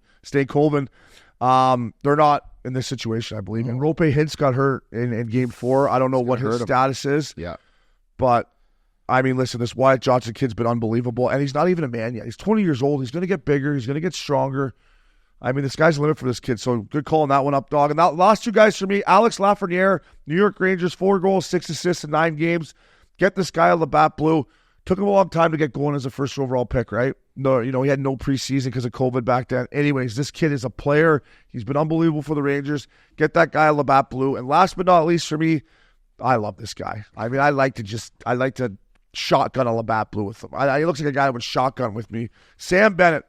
they're not in this situation, I believe. And Rope Hintz got hurt in Game 4. I don't know what his status is. Yeah, but I mean, listen, this Wyatt Johnson kid's been unbelievable, and he's not even a man yet. He's 20 years old. He's going to get bigger. He's going to get stronger. I mean, the sky's the limit for this kid, so good calling that one up, dog. And the last two guys for me, Alex Lafreniere, New York Rangers, 4 goals, 6 assists in 9 games. Get this guy on Labatt Blue. Took him a long time to get going as a first overall pick, right? No, he had no preseason because of COVID back then. Anyways, this kid is a player. He's been unbelievable for the Rangers. Get that guy on Labatt Blue. And last but not least for me, I love this guy. I mean, I like to shotgun a Labatt Blue with him. He looks like a guy that would shotgun with me. Sam Bennett.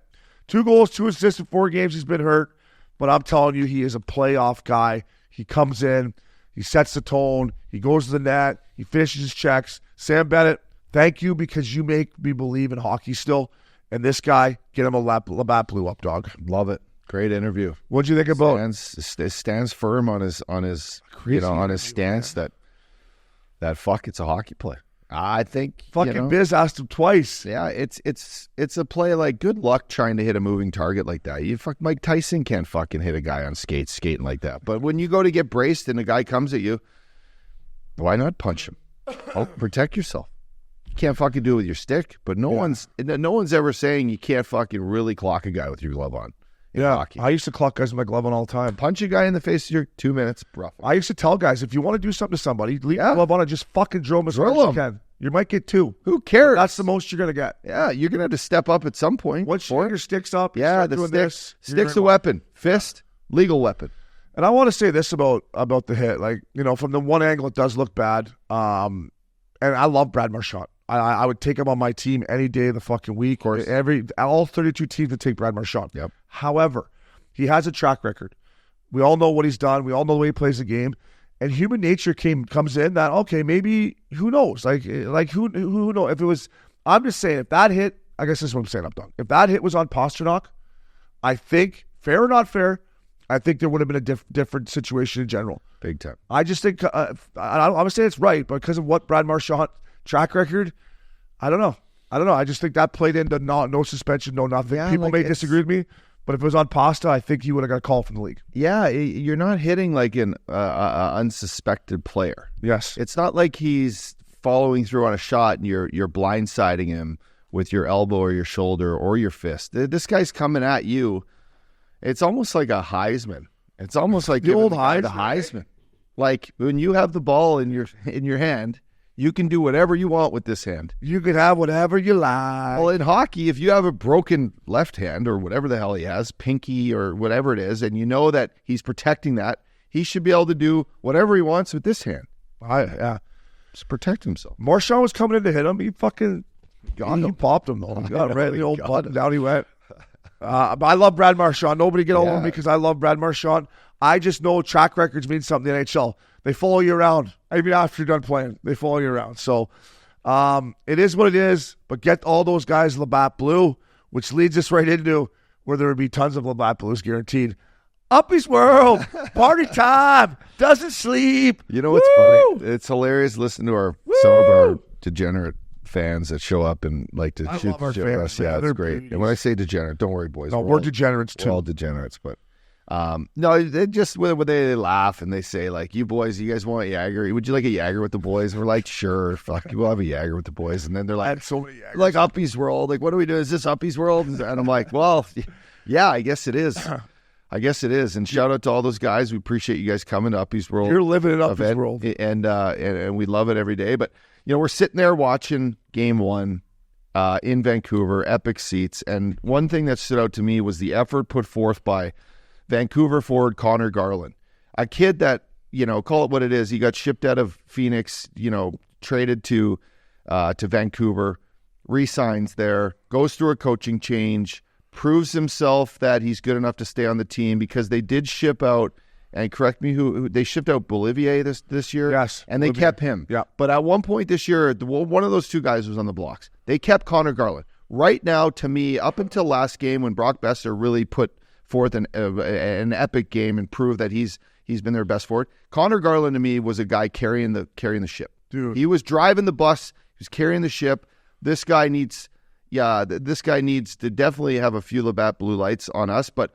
2 goals, 2 assists in 4 games. He's been hurt, but I'm telling you, he is a playoff guy. He comes in, he sets the tone, he goes to the net, he finishes his checks. Sam Bennett, thank you because you make me believe in hockey still. And this guy, get him a Labatt Blue up, dog. Love it. Great interview. What'd you think about? Stands firm on his stance that fuck, it's a hockey play. I think fucking Biz asked him twice. Yeah, it's a play good luck trying to hit a moving target like that. Mike Tyson can't fucking hit a guy on skating like that. But when you go to get braced and a guy comes at you, why not punch him? Protect yourself. You can't fucking do it with your stick. But no one's ever saying you can't fucking really clock a guy with your glove on. Hockey. I used to clock guys with my glove on all the time. Punch a guy in the face, you're 2 minutes, rough. I used to tell guys, if you want to do something to somebody, leave the glove on and just fucking drill him as hard as you can. You might get 2. Who cares? That's the most you're going to get. Yeah, you're going to have to step up at some point. Once your stick's up, stick's a weapon. Fist, legal weapon. And I want to say this about the hit. From the one angle, it does look bad. And I love Brad Marchand. I would take him on my team any day of the fucking week. Or all 32 teams would take Brad Marchand. Yep. However, he has a track record We all know what he's done. We all know the way he plays the game. And human nature comes in that, okay, maybe, who knows? Like who knows? If it was, I'm just saying, if that hit, I guess this is what I'm saying, I'm done. If that hit was on Pasternak, I think, fair or not fair, I think there would have been a different situation in general. Big time. I just think, I'm going to say it's right, but because of what Brad Marchand track record, I don't know. I just think that played into no suspension, no nothing. Yeah, People like may disagree with me, but if it was on Pasta, I think he would have got a call from the league. Yeah, you're not hitting like an unsuspected player. Yes. It's not like he's following through on a shot and you're blindsiding him with your elbow or your shoulder or your fist. This guy's coming at you. It's almost like a Heisman. It's almost like the old Heisman. Heisman. Like when you have the ball in your hand, you can do whatever you want with this hand. You can have whatever you like. Well, in hockey, if you have a broken left hand or whatever the hell he has, pinky or whatever it is, and you know that he's protecting that, he should be able to do whatever he wants with this hand. Yeah. Just protect himself. Marchand was coming in to hit him. He fucking he popped him, though. He got right in the old button. Down he went. But I love Brad Marchand. Nobody get over me because I love Brad Marchand. I just know track records mean something in the NHL. They follow you around. Even after you're done playing, they follow you around. So it is what it is, but get all those guys Labatt Blue, which leads us right into where there would be tons of Labatt Blues guaranteed. Uppy's World, party time, doesn't sleep. You know what's funny? It's hilarious listening to some of our degenerate fans that show up and like to shoot love our fans, us. Yeah, man. it's great. Beauties. And when I say degenerate, don't worry, boys. No, we're degenerates too. We're all degenerates, but no, they just when they laugh and they say like, "You boys, you guys want a Jager? Would you like a Jager with the boys?" And we're like, "Sure, fuck, we'll have a Jager with the boys." And then they're I like, had so many Jagers. "Like Uppy's World? Like, what do we do? Is this Uppy's World?" And I'm like, "Well, yeah, I guess it is. I guess it is." And shout out to all those guys. We appreciate you guys coming to Uppy's World. You're living it Uppy's World, and we love it every day. But you know, we're sitting there watching Game 1 in Vancouver, epic seats. And one thing that stood out to me was the effort put forth by Vancouver forward Conor Garland, a kid that, you know, call it what it is. He got shipped out of Phoenix, you know, traded to Vancouver, re-signs there, goes through a coaching change, proves himself that he's good enough to stay on the team because they did ship out, and correct me, who they shipped out Bolivier this year? Yes. And they kept him. Yeah. But at one point this year, one of those two guys was on the blocks. They kept Conor Garland. Right now, to me, up until last game when Brock Besser really put forth an epic game and proved that he's been their best forward, Conor Garland to me was a guy carrying the ship. Dude. He was driving the bus. He was carrying the ship. This guy needs to definitely have a few Labatt Blue Lights on us. But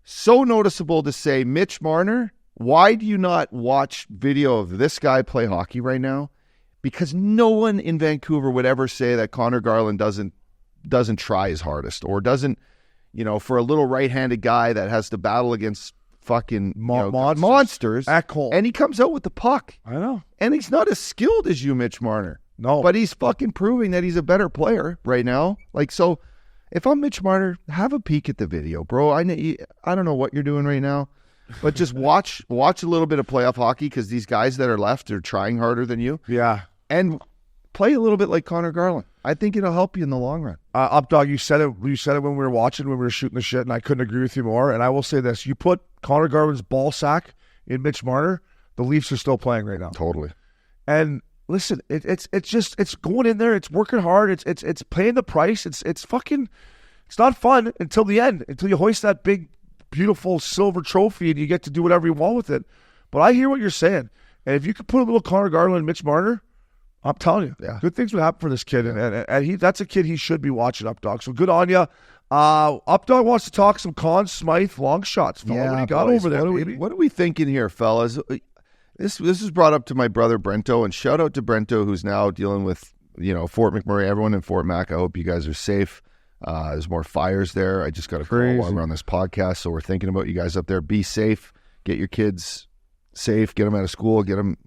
so noticeable to say, Mitch Marner, why do you not watch video of this guy play hockey right now? Because no one in Vancouver would ever say that Conor Garland doesn't try his hardest or doesn't, you know, for a little right-handed guy that has to battle against fucking monsters at home. And he comes out with the puck. I know. And he's not as skilled as you, Mitch Marner. No. But he's fucking proving that he's a better player right now. Like, so if I'm Mitch Marner, have a peek at the video, bro. I don't know what you're doing right now, but just watch a little bit of playoff hockey because these guys that are left are trying harder than you. Yeah. And play a little bit like Conor Garland. I think it'll help you in the long run. Updog, you said it when we were watching, when we were shooting the shit, and I couldn't agree with you more. And I will say this. You put Conor Garland's ball sack in Mitch Marner, the Leafs are still playing right now. Totally. And listen, it's going in there, it's working hard, it's paying the price, it's not fun until the end, until you hoist that big, beautiful silver trophy and you get to do whatever you want with it. But I hear what you're saying. And if you could put a little Conor Garland and Mitch Marner, I'm telling you, good things would happen for this kid. And that's a kid he should be watching, Updog. So good on you. Updog wants to talk some Conn, Smythe, long shots. Fella. Yeah, what do you got boys, over there, what are we thinking here, fellas? This is brought up to my brother Brento, and shout out to Brento, who's now dealing with, you know, Fort McMurray. Everyone in Fort Mac, I hope you guys are safe. There's more fires there. I just got a call while we're on this podcast, so we're thinking about you guys up there. Be safe. Get your kids safe. Get them out of school. Get them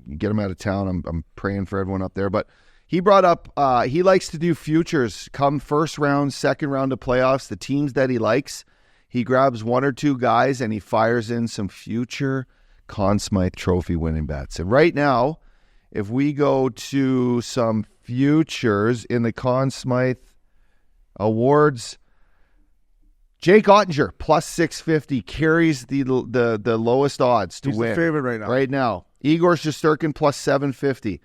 out of town. I'm praying for everyone up there. But he brought up he likes to do futures come first round, second round of playoffs. The teams that he likes, he grabs one or two guys and he fires in some future Conn Smythe trophy winning bets. And right now, if we go to some futures in the Conn Smythe Awards Jake Ottinger, plus 650, carries the lowest odds to He's win. the favorite right now. Right now. Igor Shesterkin, plus 750.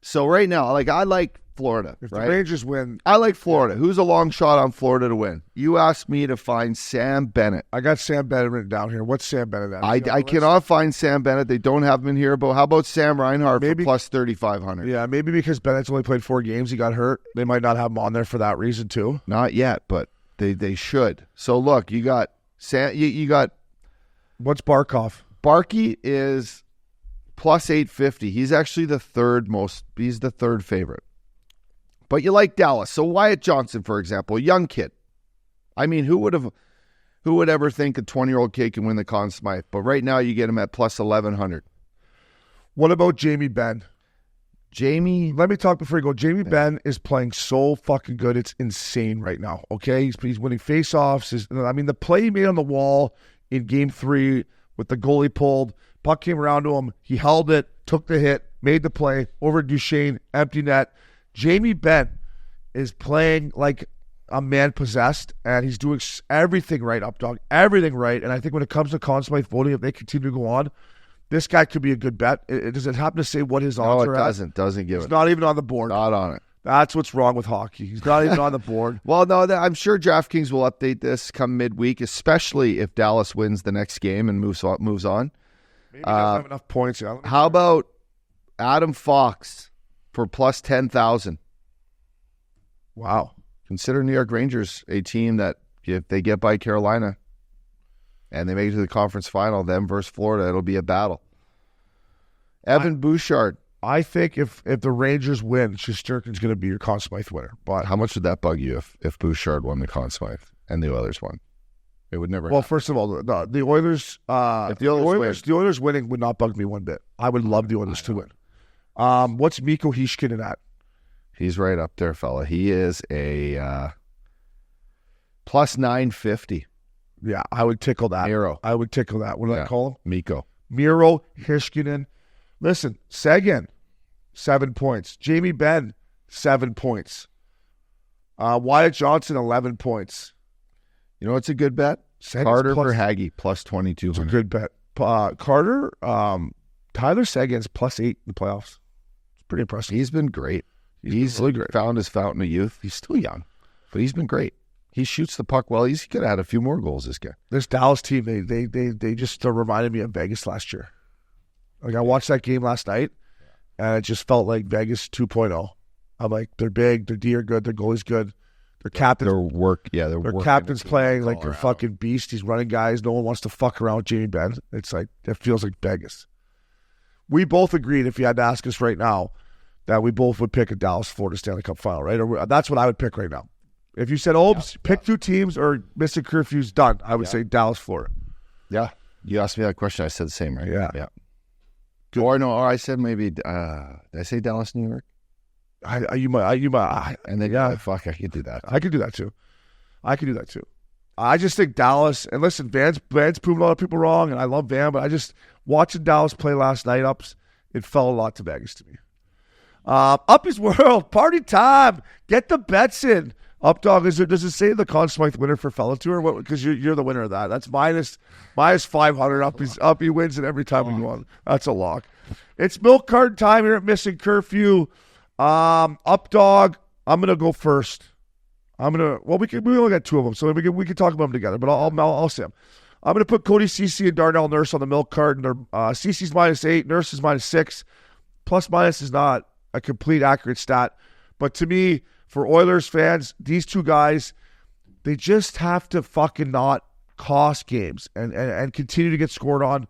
So right now, I like Florida. If right? the Rangers win, I like Florida. Who's a long shot on Florida to win? You asked me to find Sam Bennett. I got Sam Bennett written down here. What's Sam Bennett at? I cannot find Sam Bennett. They don't have him in here. But how about Sam Reinhart Maybe- for plus 3,500? Yeah, maybe because Bennett's only played 4 games, he got hurt. They might not have him on there for that reason too. Not yet, but they should. So look, you got Sam. You got What's Barkov? Barkey is plus 850. He's actually the third most. He's the third favorite. But you like Dallas. So Wyatt Johnson, for example, a young kid. I mean, who would ever think a 20-year-old kid can win the Conn Smythe? But right now you get him at plus 1,100. What about Jamie Benn? Jamie, Let me talk before you go. Jamie Benn is playing so fucking good. It's insane right now. Okay, he's winning faceoffs. The play he made on the wall in Game 3 with the goalie pulled, puck came around to him. He held it, took the hit, made the play over Duchesne, empty net. Jamie Benn is playing like a man possessed, and he's doing everything right, Updog, everything right. And I think when it comes to Conn Smythe voting, if they continue to go on, this guy could be a good bet. Does it happen to say what his odds no, are it at? doesn't give He's it. not even on the board. Not on it. That's what's wrong with hockey. He's not even on the board. Well, no, I'm sure DraftKings will update this come midweek, especially if Dallas wins the next game and moves on. Maybe he doesn't have enough points. Yeah. How about Adam Fox for plus 10,000? Wow. Consider New York Rangers a team that if they get by Carolina and they make it to the conference final, them versus Florida, it'll be a battle. Evan Bouchard. I think if the Rangers win, Shesterkin's going to be your Conn Smythe winner. But How much would that bug you if Bouchard won the Conn Smythe and the Oilers won? It would never well, happen. first of all, the Oilers. If the Oilers winning would not bug me one bit. I would love the Oilers to win. What's Mikko Heiskanen at? He's right up there, fella. He is a plus 950. Yeah, I would tickle that. Miro. I would tickle that. What do I call him? Mikko. Miro, Heiskanen. Listen, Seguin, 7 points. Jamie Benn, 7 points. Wyatt Johnson, 11 points. You know what's a good bet? Seguin's Carter plus- for Haggy, plus 2,200. It's a good bet. Carter, Tyler Seguin's plus 8 in the playoffs. It's pretty impressive. He's been great. He's really great. found his fountain of youth. He's still young, but he's been great. He shoots the puck well. He could have had a few more goals, this guy. This Dallas team, they just reminded me of Vegas last year. Like, I watched that game last night, and it just felt like Vegas 2.0. I'm like, they're big, their D are good, their goalie's good, their captain's their captain's playing like a fucking beast. He's running guys. No one wants to fuck around with Jamie Benn. It's like, it feels like Vegas. We both agreed, if you had to ask us right now, that we both would pick a Dallas-Florida Stanley Cup final, right? Or that's what I would pick right now. If you said, pick 2 teams or Missin Curfew's done, I would say Dallas-Florida. Yeah. You asked me that question. I said the same, right? Yeah. Good. Or I said maybe, did I say Dallas, New York? You might. And then, yeah. Fuck, I could do that. I could do that too. I just think Dallas, and listen, Van's proven a lot of people wrong, and I love Van, but I just, watching Dallas play last night, it fell a lot to Vegas to me. Uppy's World, party time. Get the bets in. Updog, does it say the Conn Smythe winner for Fella Tour? What? Because you're the winner of that. That's minus 500. Uppy wins it every time we go on. That's a lock. It's milk carton time here at Missin Curfew. Updog, I'm gonna go first. We only got 2 of them, so we can talk about them together. But I'll say them. I'm gonna put Cody Ceci and Darnell Nurse on the milk carton. Ceci's -8, Nurse is -6. Plus minus is not a complete accurate stat, but to me, for Oilers fans, these 2 guys, they just have to fucking not cost games and continue to get scored on.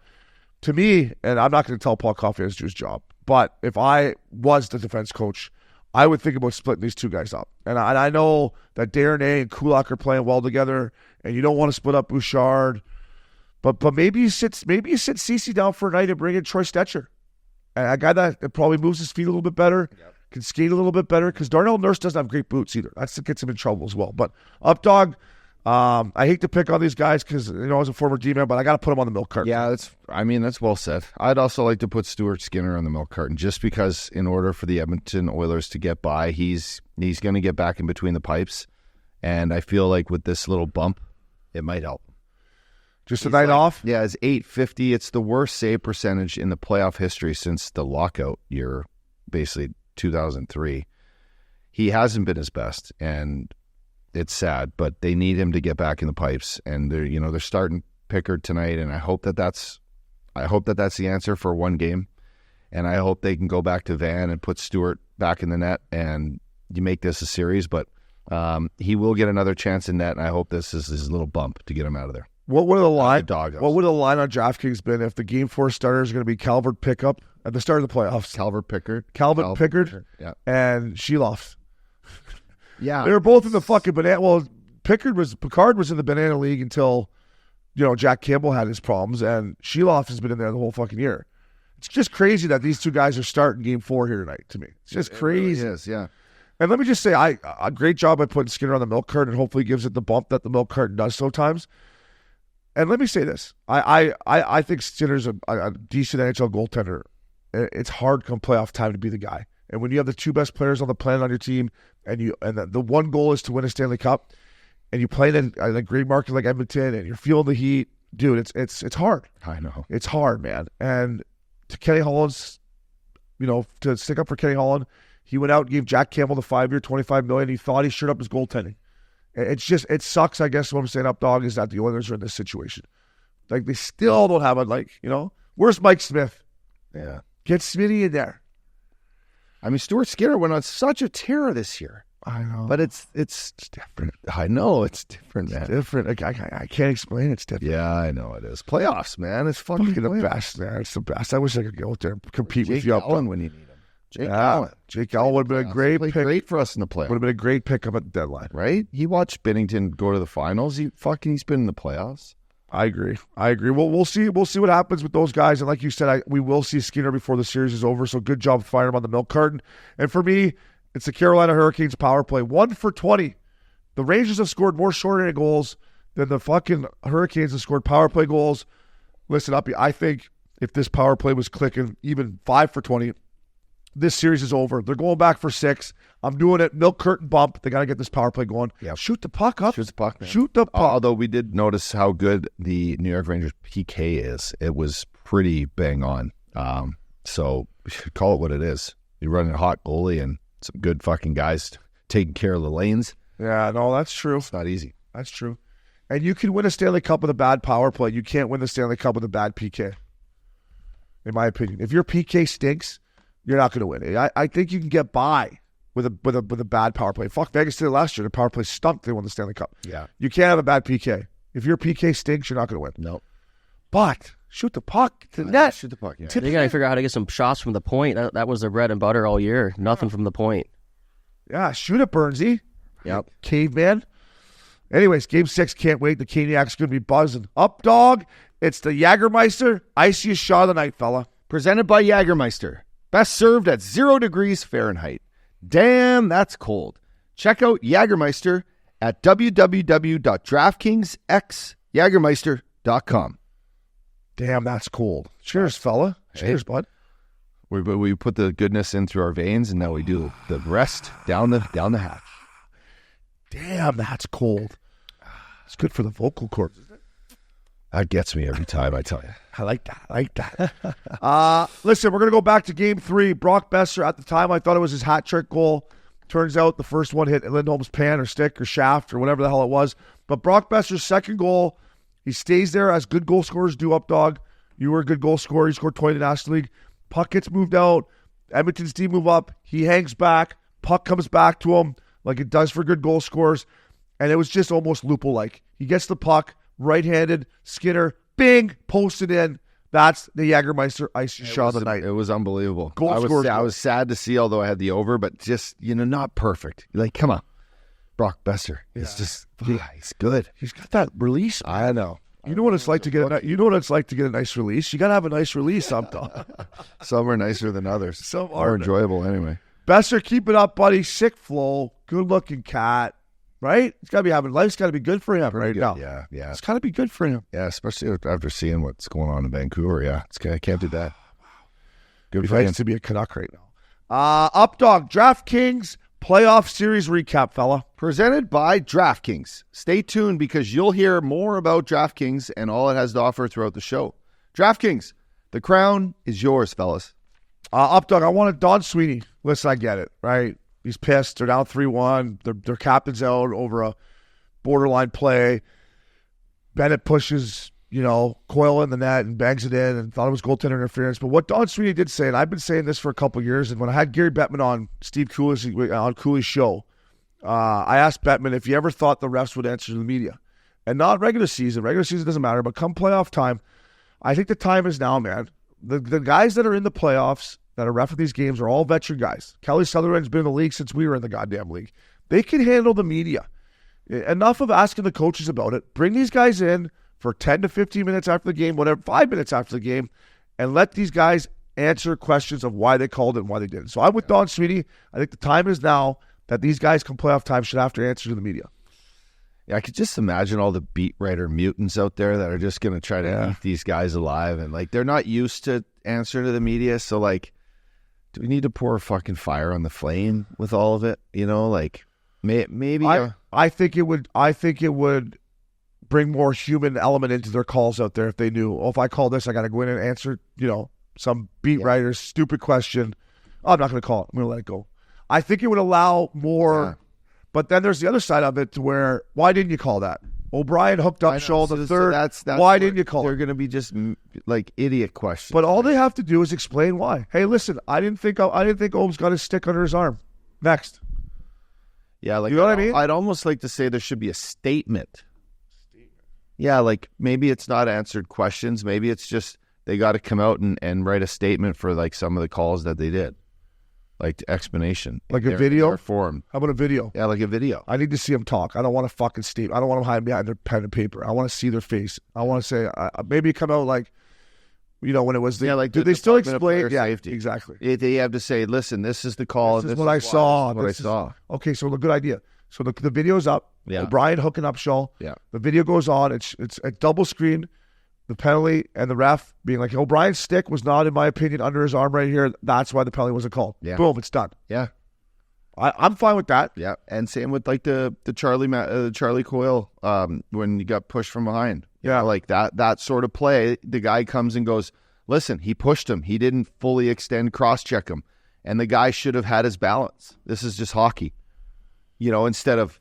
To me, and I'm not going to tell Paul Coffey how to do his job, but if I was the defense coach, I would think about splitting these 2 guys up. And I know that Darnay and Kulak are playing well together, and you don't want to split up Bouchard, but maybe you sit Ceci down for a night and bring in Troy Stetcher, and a guy that probably moves his feet a little bit better. Yep. Can skate a little bit better, because Darnell Nurse doesn't have great boots either. That gets him in trouble as well. But Updog, I hate to pick on these guys because I was a former D-man, but I got to put him on the milk carton. Yeah, that's well said. I'd also like to put Stuart Skinner on the milk carton, just because in order for the Edmonton Oilers to get by, he's going to get back in between the pipes, and I feel like with this little bump, It might help. Just a night off? Yeah, it's .850. It's the worst save percentage in the playoff history since the lockout year, basically 2003. He hasn't been his best, and it's sad, but they need him to get back in the pipes. And they're starting Pickard tonight, and I hope that that's the answer for one game. And I hope they can go back to Van and put Stewart back in the net, and you make this a series. But he will get another chance in net, and I hope this is his little bump to get him out of there. What would the line on DraftKings been if the Game 4 starters are going to be Calvert Pickup at the start of the playoffs? Calvert Pickard, yeah, and Sheloff. Yeah, they were both in the fucking banana. Well, Picard was in the Banana League until Jack Campbell had his problems, and Sheloff has been in there the whole fucking year. It's just crazy that these two guys are starting Game 4 here tonight. To me, it's just crazy. It really is, yeah. And let me just say, a great job by putting Skinner on the milk carton, and hopefully gives it the bump that the milk carton does sometimes. And let me say this: I think Skinner's a decent NHL goaltender. It's hard come playoff time to be the guy. And when you have the two best players on the planet on your team, and the one goal is to win a Stanley Cup, and you play in a great market like Edmonton, and you're feeling the heat, dude, it's hard. I know it's hard, man. And to Kenny Holland's, to stick up for Kenny Holland, he went out and gave Jack Campbell the 5-year, $25 million. He thought he shored up his goaltending. It sucks, I guess. What I'm saying, up dog, is that the Oilers are in this situation. Like, they still don't have where's Mike Smith? Yeah. Get Smitty in there. I mean, Stuart Skinner went on such a tear this year. I know. But it's different. I know it's different, man. It's different. I can't explain it. It's different. Yeah, I know it is. Playoffs, man. It's fucking the playoffs. best, man. It's the best. I wish I could go out there and compete Jake with you. Allen when you need him. Jake Allen. Jake Allen would have been a great pick. Great for us in the playoffs. Would have been a great pickup at the deadline. Right? He watched Bennington go to the finals. He's been in the playoffs. I agree. Well, we'll see. We'll see what happens with those guys. And like you said, we will see Skinner before the series is over. So good job firing him on the milk carton. And for me, it's the Carolina Hurricanes power play. 1 for 20. The Rangers have scored more shorthanded goals than the fucking Hurricanes have scored power play goals. Listen up, I think if this power play was clicking even 5 for 20, this series is over. They're going back for 6. I'm doing it. Milk curtain bump. They got to get this power play going. Yep. Shoot the puck up. Shoot the puck, man. Shoot the puck. Although we did notice how good the New York Rangers PK is. It was pretty bang on. So we should call it what it is. You're running a hot goalie and some good fucking guys taking care of the lanes. Yeah, no, that's true. It's not easy. That's true. And you can win a Stanley Cup with a bad power play. You can't win the Stanley Cup with a bad PK, in my opinion. If your PK stinks, you're not going to win it. I think you can get by with a bad power play. Fuck, Vegas did it last year. The power play stunk. They won the Stanley Cup. Yeah. You can't have a bad PK. If your PK stinks, you're not going to win. No. But shoot the puck to the net. Shoot the puck, yeah. They got to figure out how to get some shots from the point. That was their bread and butter all year. Nothing from the point. Yeah, shoot it, Burnsy. Yep. Caveman. Anyways, Game 6, can't wait. The Caniacs going to be buzzing. Up, dog. It's the Jagermeister iciest shot of the night, fella. Presented by Jagermeister. Best served at 0 degrees Fahrenheit. Damn, that's cold. Check out Jagermeister at www.draftkingsxjagermeister.com. Damn, that's cold. Cheers, fella. Cheers, bud. We put the goodness in through our veins, and now we do the rest down the hatch. Damn, that's cold. It's good for the vocal cords, isn't it? That gets me every time, I tell you. I like that. Listen, we're going to go back to Game 3. Brock Besser, at the time, I thought it was his hat trick goal. Turns out the first one hit Lindholm's pan or stick or shaft or whatever the hell it was. But Brock Besser's second goal, he stays there as good goal scorers do, up dog. You were a good goal scorer. You scored 20 in the National League. Puck gets moved out. Edmonton's team move up. He hangs back. Puck comes back to him like it does for good goal scorers. And it was just almost Lupo-like. He gets the puck, right-handed, Skinner, bing, posted in. That's the Jagermeister iciest shot of the night. It was unbelievable. I was sad to see, although I had the over, but just, not perfect. Like, come on. Brock Besser. It's just, he's good. He's got that release. I know. You know what it's like to get a nice release. You got to have a nice release sometimes. Some are nicer than others. Some are more enjoyable anyway. Besser, keep it up, buddy. Sick flow, good looking cat. Right? It's got to be life's got to be good for him right now. Yeah. It's got to be good for him. Yeah, especially after seeing what's going on in Vancouver. Yeah, I can't do that. Good for him to be a Canuck right now. Up dog, DraftKings Playoff series recap, fella. Presented by DraftKings. Stay tuned because you'll hear more about DraftKings and all it has to offer throughout the show. DraftKings, the crown is yours, fellas. Updog, I wanted Don Sweeney. Listen, I get it, right? He's pissed. They're down 3-1. Their captain's out over a borderline play. Bennett pushes, Coyle in the net and bangs it in and thought it was goaltender interference. But what Don Sweeney did say, and I've been saying this for a couple of years, and when I had Gary Bettman on Steve Cooley's, on Cooley's show, I asked Bettman if he ever thought the refs would answer to the media. And not regular season. Regular season doesn't matter, but come playoff time, I think the time is now, man. The guys that are in the playoffs that are reffing these games are all veteran guys. Kelly Sutherland's been in the league since we were in the goddamn league. They can handle the media. Enough of asking the coaches about it. Bring these guys in for 10 to 15 minutes after the game, whatever, 5 minutes after the game, and let these guys answer questions of why they called it and why they didn't. So I'm with Don Sweeney. I think the time is now that these guys come playoff time should have to answer to the media. Yeah, I could just imagine all the beat writer mutants out there that are just going to try to eat these guys alive. And, they're not used to answer to the media. So, do we need to pour fucking fire on the flame with all of it? Maybe. I think it would bring more human element into their calls out there if they knew, if I call this, I got to go in and answer, some beat writer's stupid question. Oh, I'm not going to call it. I'm going to let it go. I think it would allow more. Yeah. But then there's the other side of it to where, why didn't you call that? O'Brien hooked up Scholl the third. That's why didn't you call they're it? They're going to be just idiot questions. But all they have to do is explain why. Hey, listen, I didn't think Obe's got his stick under his arm. Next. Yeah, you know what I mean? I'd almost like to say there should be a statement. Yeah, maybe it's not answered questions. Maybe it's just they got to come out and write a statement for some of the calls that they did. Explanation. A video? Form. How about a video? Yeah, a video. I need to see them talk. I don't want to fucking state. I don't want them hiding behind their pen and paper. I want to see their face. I want to say, maybe come out when it was the... Yeah, do they still explain? Yeah, safety. Exactly. They have to say, listen, this is the call. This is what I saw. What I saw. Okay, so a good idea. So the video's up. Yeah. O'Brien hooking up Scholl. Yeah. The video goes on. It's a double screen. The penalty and the ref being O'Brien's stick was not, in my opinion, under his arm right here. That's why the penalty wasn't called. Yeah. Boom, it's done. Yeah. I'm fine with that. Yeah, and same with the Charlie Coyle when you got pushed from behind. Yeah, that sort of play. The guy comes and goes, listen, he pushed him. He didn't fully extend, cross-check him. And the guy should have had his balance. This is just hockey. Instead of,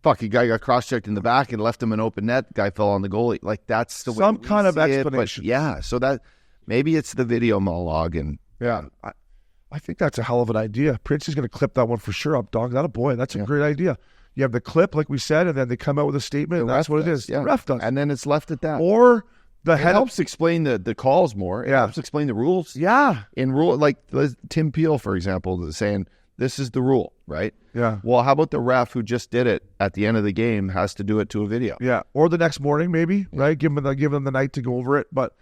fucking guy got cross-checked in the back and left him an open net. Guy fell on the goalie. That's the way some kind of explanation. So that maybe it's the video monologue. And I think that's a hell of an idea. Prince is going to clip that one for sure up, dog. That a boy. That's a great idea. You have the clip, like we said, and then they come out with a statement, and that's what it is. Yeah. The ref does. And then it's left at that. Or the head helps explain the calls more. It helps explain the rules. Yeah. In rule, Tim Peel, for example, saying, this is the rule, right? Yeah. Well, how about the ref who just did it at the end of the game has to do it to a video? Yeah. Or the next morning, maybe, right? Give them the night to go over it. But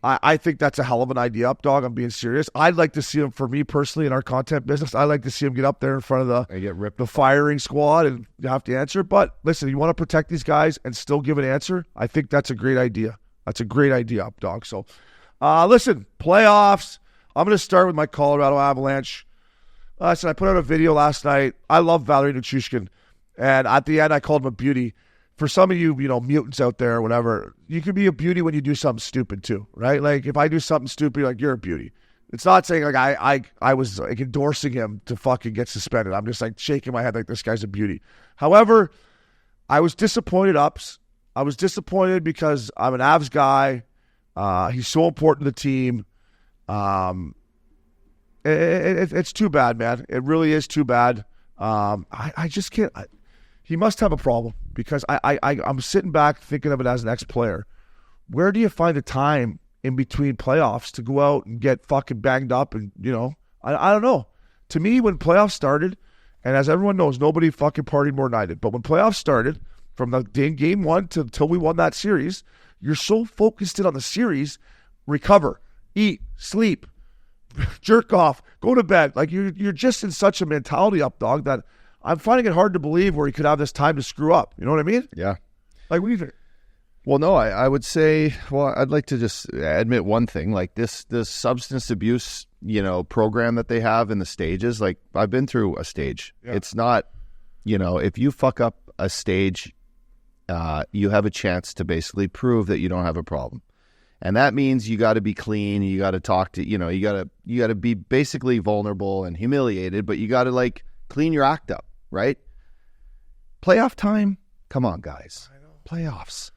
I think that's a hell of an idea, up, dog. I'm being serious. I'd like to see him, for me personally, in our content business, I'd like to see him get up there in front of the firing squad and you have to answer. But listen, you want to protect these guys and still give an answer? I think that's a great idea. That's a great idea, up, dog. So, listen, playoffs. I'm going to start with my Colorado Avalanche. I put out a video last night. I love Valeri Nichuskin. And at the end, I called him a beauty. For some of you, mutants out there or whatever, you can be a beauty when you do something stupid too, right? If I do something stupid, you're a beauty. It's not saying I was endorsing him to fucking get suspended. I'm just shaking my head this guy's a beauty. However, I was disappointed, Ups. I was disappointed because I'm an Avs guy. He's so important to the team. It's too bad, man. It really is too bad. I just can't. He must have a problem because I'm sitting back thinking of it as an ex-player. Where do you find the time in between playoffs to go out and get fucking banged up? And, I don't know. To me, when playoffs started, and as everyone knows, nobody fucking partied more than I did. But when playoffs started, from the game one till we won that series, you're so focused in on the series, recover, eat, sleep, jerk off, go to bed. You're just in such a mentality, up, dog, that I'm finding it hard to believe where he could have this time to screw up. You know what I mean? Yeah. What do you think? Well, no, I would say, I'd like to just admit one thing. This substance abuse program that they have in the stages. Like, I've been through a stage. Yeah. It's not, if you fuck up a stage, you have a chance to basically prove that you don't have a problem. And that means you got to be clean. You got to talk to, you got to be basically vulnerable and humiliated, but you got to like clean your act up, right? Playoff time. Come on, guys. Playoffs.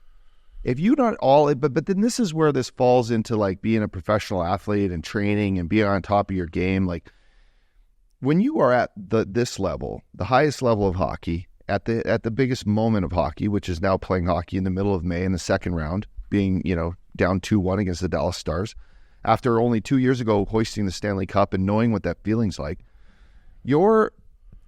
If you not all, but then this is where this falls into like being a professional athlete and training and being on top of your game. Like, when you are at this level, the highest level of hockey, at the biggest moment of hockey, which is now playing hockey in the middle of May in the second round, being, down 2-1 against the Dallas Stars, after only 2 years ago hoisting the Stanley Cup and knowing what that feeling's like,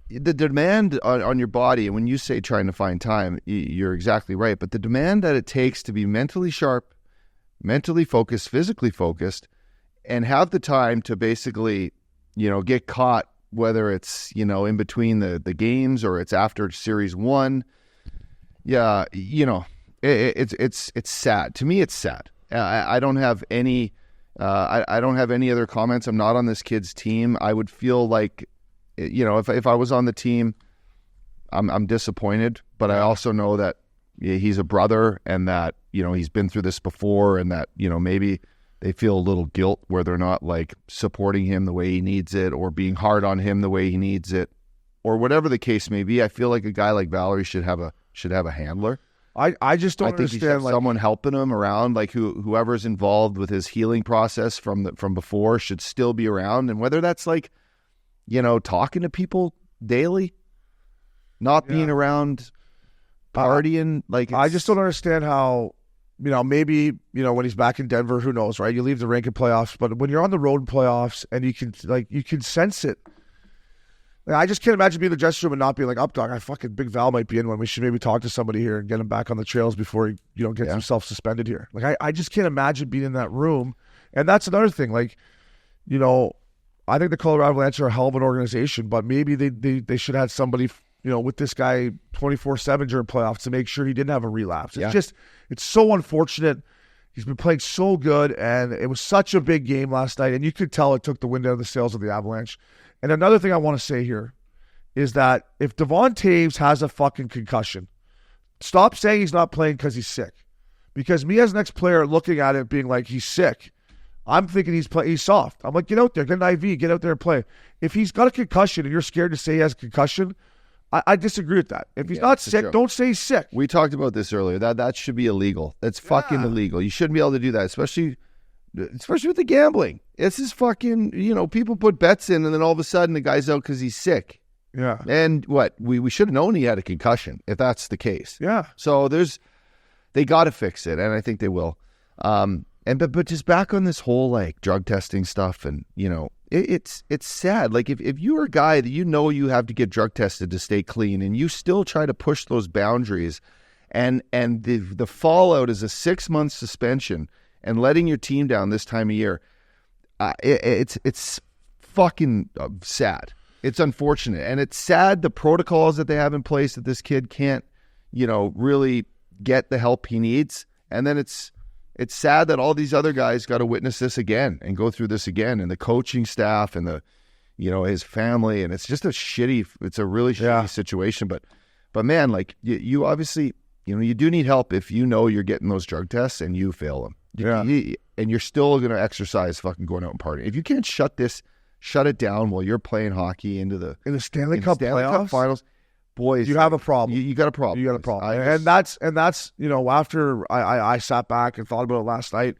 the demand on your body, and when you say trying to find time, you're exactly right, but the demand that it takes to be mentally sharp, mentally focused, physically focused, and have the time to basically, get caught, whether it's, in between the games or it's after Series 1. Yeah, it's sad. To me, it's sad. I don't have any I don't have any other comments. I'm not on this kid's team. I would feel like, if I was on the team, I'm disappointed, but I also know that he's a brother and that, he's been through this before, and that, maybe they feel a little guilt where they're not like supporting him the way he needs it, or being hard on him the way he needs it, or whatever the case may be. I feel like a guy like Valeri should have a handler. I just don't understand. He should have someone helping him around, like whoever's involved with his healing process from before should still be around, and whether that's like, talking to people daily, not being around, partying. Like, I just don't understand how, maybe, when he's back in Denver, who knows, right? You leave the rink in playoffs, but when you're on the road in playoffs and you can sense it. Like, I just can't imagine being in the dressing room and not being like, dog, I fucking Big Val might be in one. We should maybe talk to somebody here and get him back on the trails before he, gets himself suspended here. Like, I just can't imagine being in that room. And that's another thing. Like, I think the Colorado Avalanche are a hell of an organization, but maybe they should have had somebody, with this guy 24/7 during playoffs to make sure he didn't have a relapse. It's so unfortunate. He's been playing so good, and it was such a big game last night, and you could tell it took the wind out of the sails of the Avalanche. And another thing I want to say here is that if Devon Taves has a fucking concussion, stop saying he's not playing because he's sick. Because me as an ex-player looking at it being like he's sick, I'm thinking he's soft. I'm like, get out there, get an IV, get out there and play. If he's got a concussion and you're scared to say he has a concussion, I disagree with that. If he's not sick, don't say he's sick. We talked about this earlier. That should be illegal. That's fucking illegal. You shouldn't be able to do that, especially with the gambling. This is fucking, people put bets in and then all of a sudden the guy's out because he's sick. Yeah. And we should have known he had a concussion if that's the case. Yeah. So they got to fix it, and I think they will. But just back on this whole like drug testing stuff, and it's sad. Like if you're a guy that you have to get drug tested to stay clean, and you still try to push those boundaries, and the fallout is a 6-month suspension and letting your team down this time of year, it's fucking sad. It's unfortunate, and it's sad the protocols that they have in place that this kid can't, really get the help he needs, and then it's sad that all these other guys got to witness this again and go through this again, and the coaching staff and the, his family, and it's just it's a really shitty situation. But man, like you obviously, you do need help if you're getting those drug tests and you fail them. And you're still going to exercise fucking going out and partying. If you can't shut it down while you're playing hockey in the Stanley Cup finals, boys, you have a problem. You got a problem. You got a problem. And that's after I sat back and thought about it last night,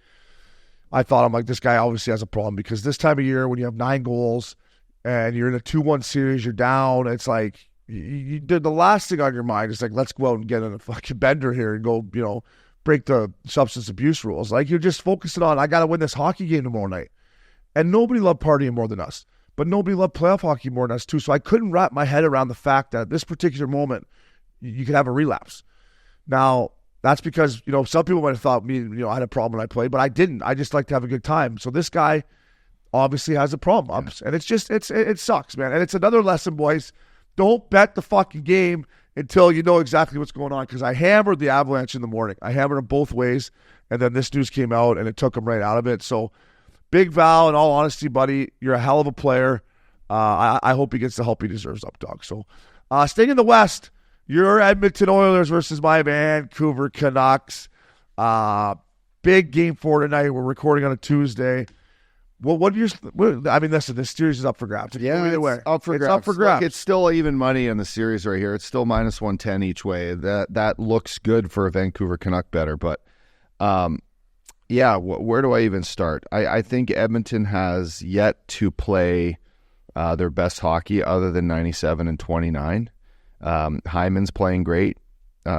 I thought, I'm like, this guy obviously has a problem, because this time of year when you have 9 goals and you're in a 2-1 series, you're down, it's like the last thing on your mind is like, let's go out and get in a fucking bender here and go, break the substance abuse rules. Like, you're just focusing on, I got to win this hockey game tomorrow night. And nobody loved partying more than us. But nobody loved playoff hockey more than us too. So I couldn't wrap my head around the fact that at this particular moment, you could have a relapse. Now, that's because, some people might have thought I had a problem when I played, but I didn't. I just like to have a good time. So this guy obviously has a problem. Yeah. And it sucks, man. And it's another lesson, boys. Don't bet the fucking game until you know exactly what's going on. Because I hammered the Avalanche in the morning. I hammered them both ways. And then this news came out and it took them right out of it. So Big Val, in all honesty, buddy, you're a hell of a player. I hope he gets the help he deserves up, dog. So, staying in the West, your Edmonton Oilers versus my Vancouver Canucks. Big game 4 tonight. We're recording on a Tuesday. Well, listen, this series is up for grabs. Yeah, either way, up for it's grabs. up for grabs. Look, it's still even money in the series right here. It's still minus 110 each way. That looks good for a Vancouver Canuck better, but where do I even start? I think Edmonton has yet to play their best hockey other than 97 and 29. Hyman's playing great.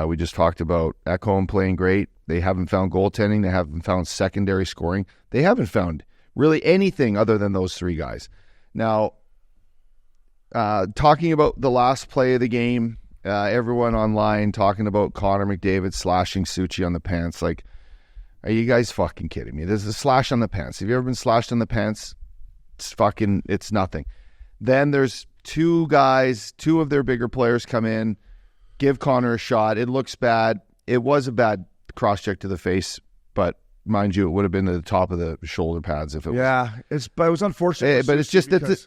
We just talked about Ekholm playing great. They haven't found goaltending. They haven't found secondary scoring. They haven't found really anything other than those 3 guys. Now, talking about the last play of the game, everyone online talking about Connor McDavid slashing Soucy on the pants. Like, are you guys fucking kidding me? There's a slash on the pants. Have you ever been slashed on the pants? It's nothing. Then there's 2 guys, 2 of their bigger players come in, give Connor a shot. It looks bad. It was a bad cross-check to the face, but mind you, it would have been to the top of the shoulder pads if it was. Yeah, it was unfortunate. But it's just that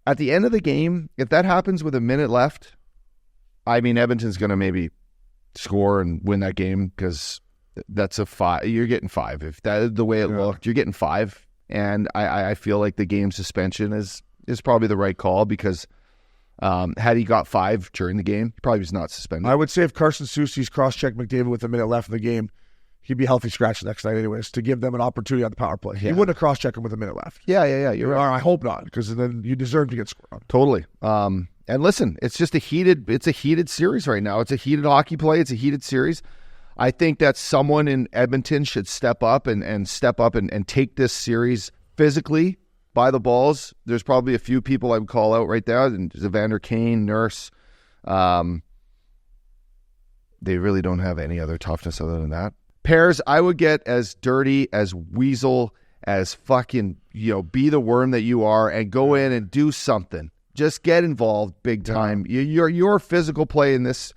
at the end of the game, if that happens with a minute left, I mean, Edmonton's going to maybe score and win that game because that's a 5. You're getting 5. If that is the way it looked, you're getting 5. And I feel like the game suspension is probably the right call because had he got 5 during the game, he probably was not suspended. I would say if Carson Soucy's cross-checked McDavid with a minute left in the game, he'd be healthy scratch next night anyways to give them an opportunity on the power play. Yeah. He wouldn't have cross-checked him with a minute left. Yeah. You're right. I hope not, because then you deserve to get scored on. Totally. And listen, it's just a heated series right now. It's a heated hockey play. It's a heated series. I think that someone in Edmonton should step up and take this series physically by the balls. There's probably a few people I would call out right there. And Evander Kane, Nurse. They really don't have any other toughness other than that. Pairs, I would get as dirty, as weasel, as fucking, be the worm that you are and go in and do something. Just get involved big time. Yeah. Your physical play in this,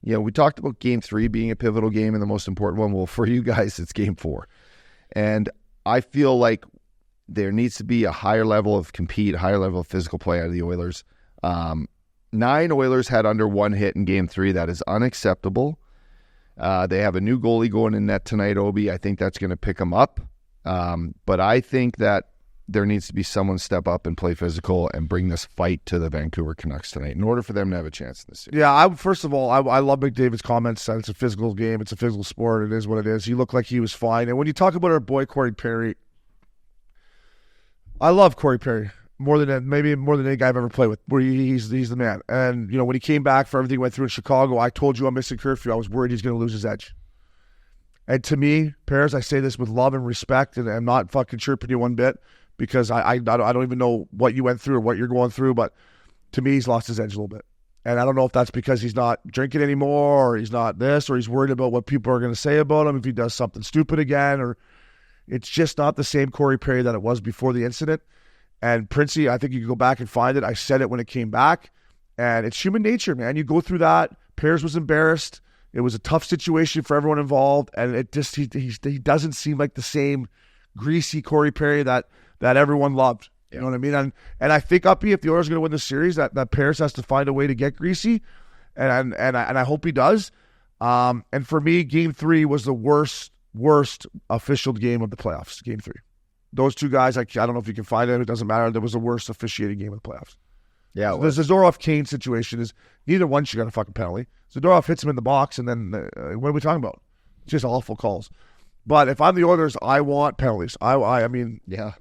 we talked about game 3 being a pivotal game and the most important one. Well, for you guys, it's game 4. And I feel like there needs to be a higher level of higher level of physical play out of the Oilers. 9 Oilers had under 1 hit in game 3. That is unacceptable. They have a new goalie going in net tonight, Obi. I think that's going to pick them up. But I think that there needs to be someone step up and play physical and bring this fight to the Vancouver Canucks tonight in order for them to have a chance in this series. Yeah, first of all, I love McDavid's comments that it's a physical game. It's a physical sport. It is what it is. He looked like he was fine. And when you talk about our boy Corey Perry, I love Corey Perry maybe more than any guy I've ever played with. Where he's the man. And when he came back for everything he went through in Chicago, I told you on Missin Curfew, I was worried he's going to lose his edge. And to me, Pears, I say this with love and respect, and I'm not fucking chirping you one bit because I don't even know what you went through or what you're going through, but to me, he's lost his edge a little bit. And I don't know if that's because he's not drinking anymore or he's not this or he's worried about what people are going to say about him if he does something stupid again, or it's just not the same Corey Perry that it was before the incident. And Princey, I think you can go back and find it. I said it when it came back, and it's human nature, man. You go through that. Pears was embarrassed. It was a tough situation for everyone involved, and it just he doesn't seem like the same greasy Corey Perry that everyone loved. You know what I mean? And I think if the Oilers are going to win the series, that Pears has to find a way to get greasy, and I hope he does. And for me, Game 3 was the worst official game of the playoffs. Game 3. Those 2 guys, I don't know if you can find them. It doesn't matter. There was the worst officiating game of the playoffs. Yeah, the Zadorov-Kane situation is neither one should get a fucking penalty. Zadorov hits him in the box, and then what are we talking about? It's just awful calls. But if I'm the Oilers, I want penalties. I mean, yeah,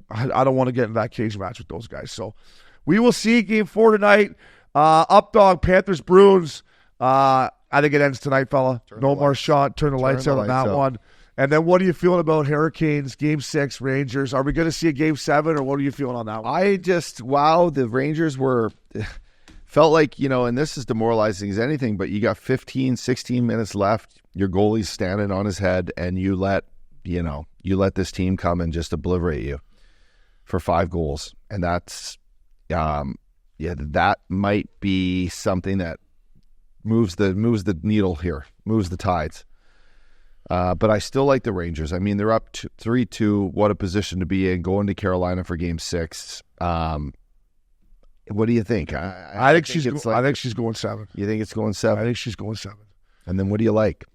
I don't want to get in that cage match with those guys. So we will see Game 4 tonight. Up dog, Panthers, Bruins. I think it ends tonight, fella. No more shot. Turn the lights out on that one. And then what are you feeling about Hurricanes, Game 6, Rangers? Are we going to see a Game 7, or what are you feeling on that one? The Rangers felt like, and this is demoralizing as anything, but you got 15, 16 minutes left. Your goalie's standing on his head, and you let this team come and just obliterate you for 5 goals. And that's, that might be something that moves the needle here, moves the tides. But I still like the Rangers. I mean, they're up 3-2. What a position to be in. Going to Carolina for Game 6. What do you think? I think she's going 7. You think it's going 7? I think she's going 7. And then what do you like?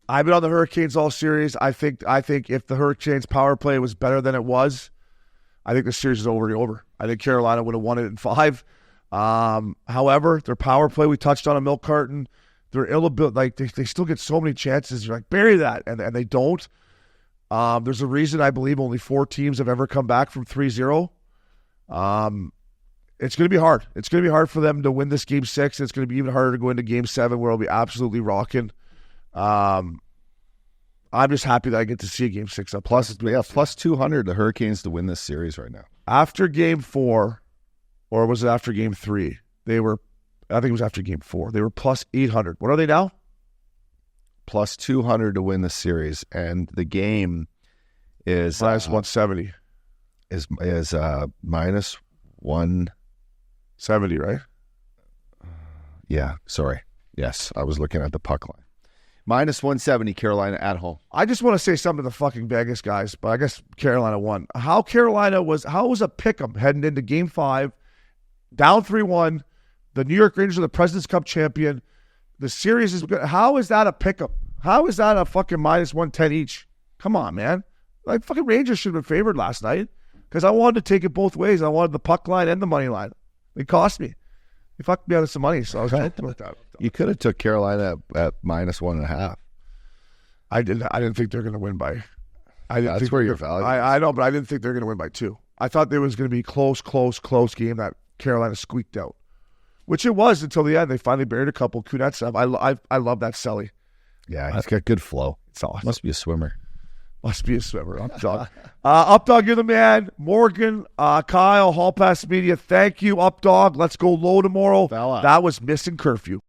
I've been on the Hurricanes all series. I think if the Hurricanes' power play was better than it was, I think the series is already over. I think Carolina would have won it in 5. However, their power play, we touched on a milk carton. They're they still get so many chances. You're like, bury that, and they don't. There's a reason I believe only 4 teams have ever come back from 3-0. It's going to be hard. It's going to be hard for them to win this Game 6. It's going to be even harder to go into Game 7 where it'll be absolutely rocking. I'm just happy that I get to see a Game 6 up. Plus 200 the Hurricanes to win this series right now. After Game 4, or was it after Game 3? I think it was after Game 4. They were plus 800. What are they now? Plus 200 to win the series, and the game is minus 170. Is minus 170, right? Yeah, sorry. Yes, I was looking at the puck line. Minus 170, Carolina at home. I just want to say something to the fucking Vegas guys, but I guess Carolina won. How was a pick'em heading into Game 5, down 3-1. The New York Rangers are the President's Cup champion. The series is good. How is that a pick'em? How is that a fucking minus 110 each? Come on, man. Like, fucking Rangers should have been favored last night because I wanted to take it both ways. I wanted the puck line and the money line. It cost me. They fucked me out of some money, so I was joking about that. You could have took Carolina at minus 1.5. I didn't think they're going to win by. That's where your value is. I know, but I didn't think they were going to win by 2. I thought there was going to be close game that Carolina squeaked out, which it was until the end. They finally buried a couple. Kunetsov. I love that Selly. Yeah, he's got good flow. It's awesome. Must be a swimmer. Updog. Updog, you're the man. Morgan, Kyle, HallPass Media, thank you, Updog. Let's go low tomorrow. Fella. That was Missin Curfew.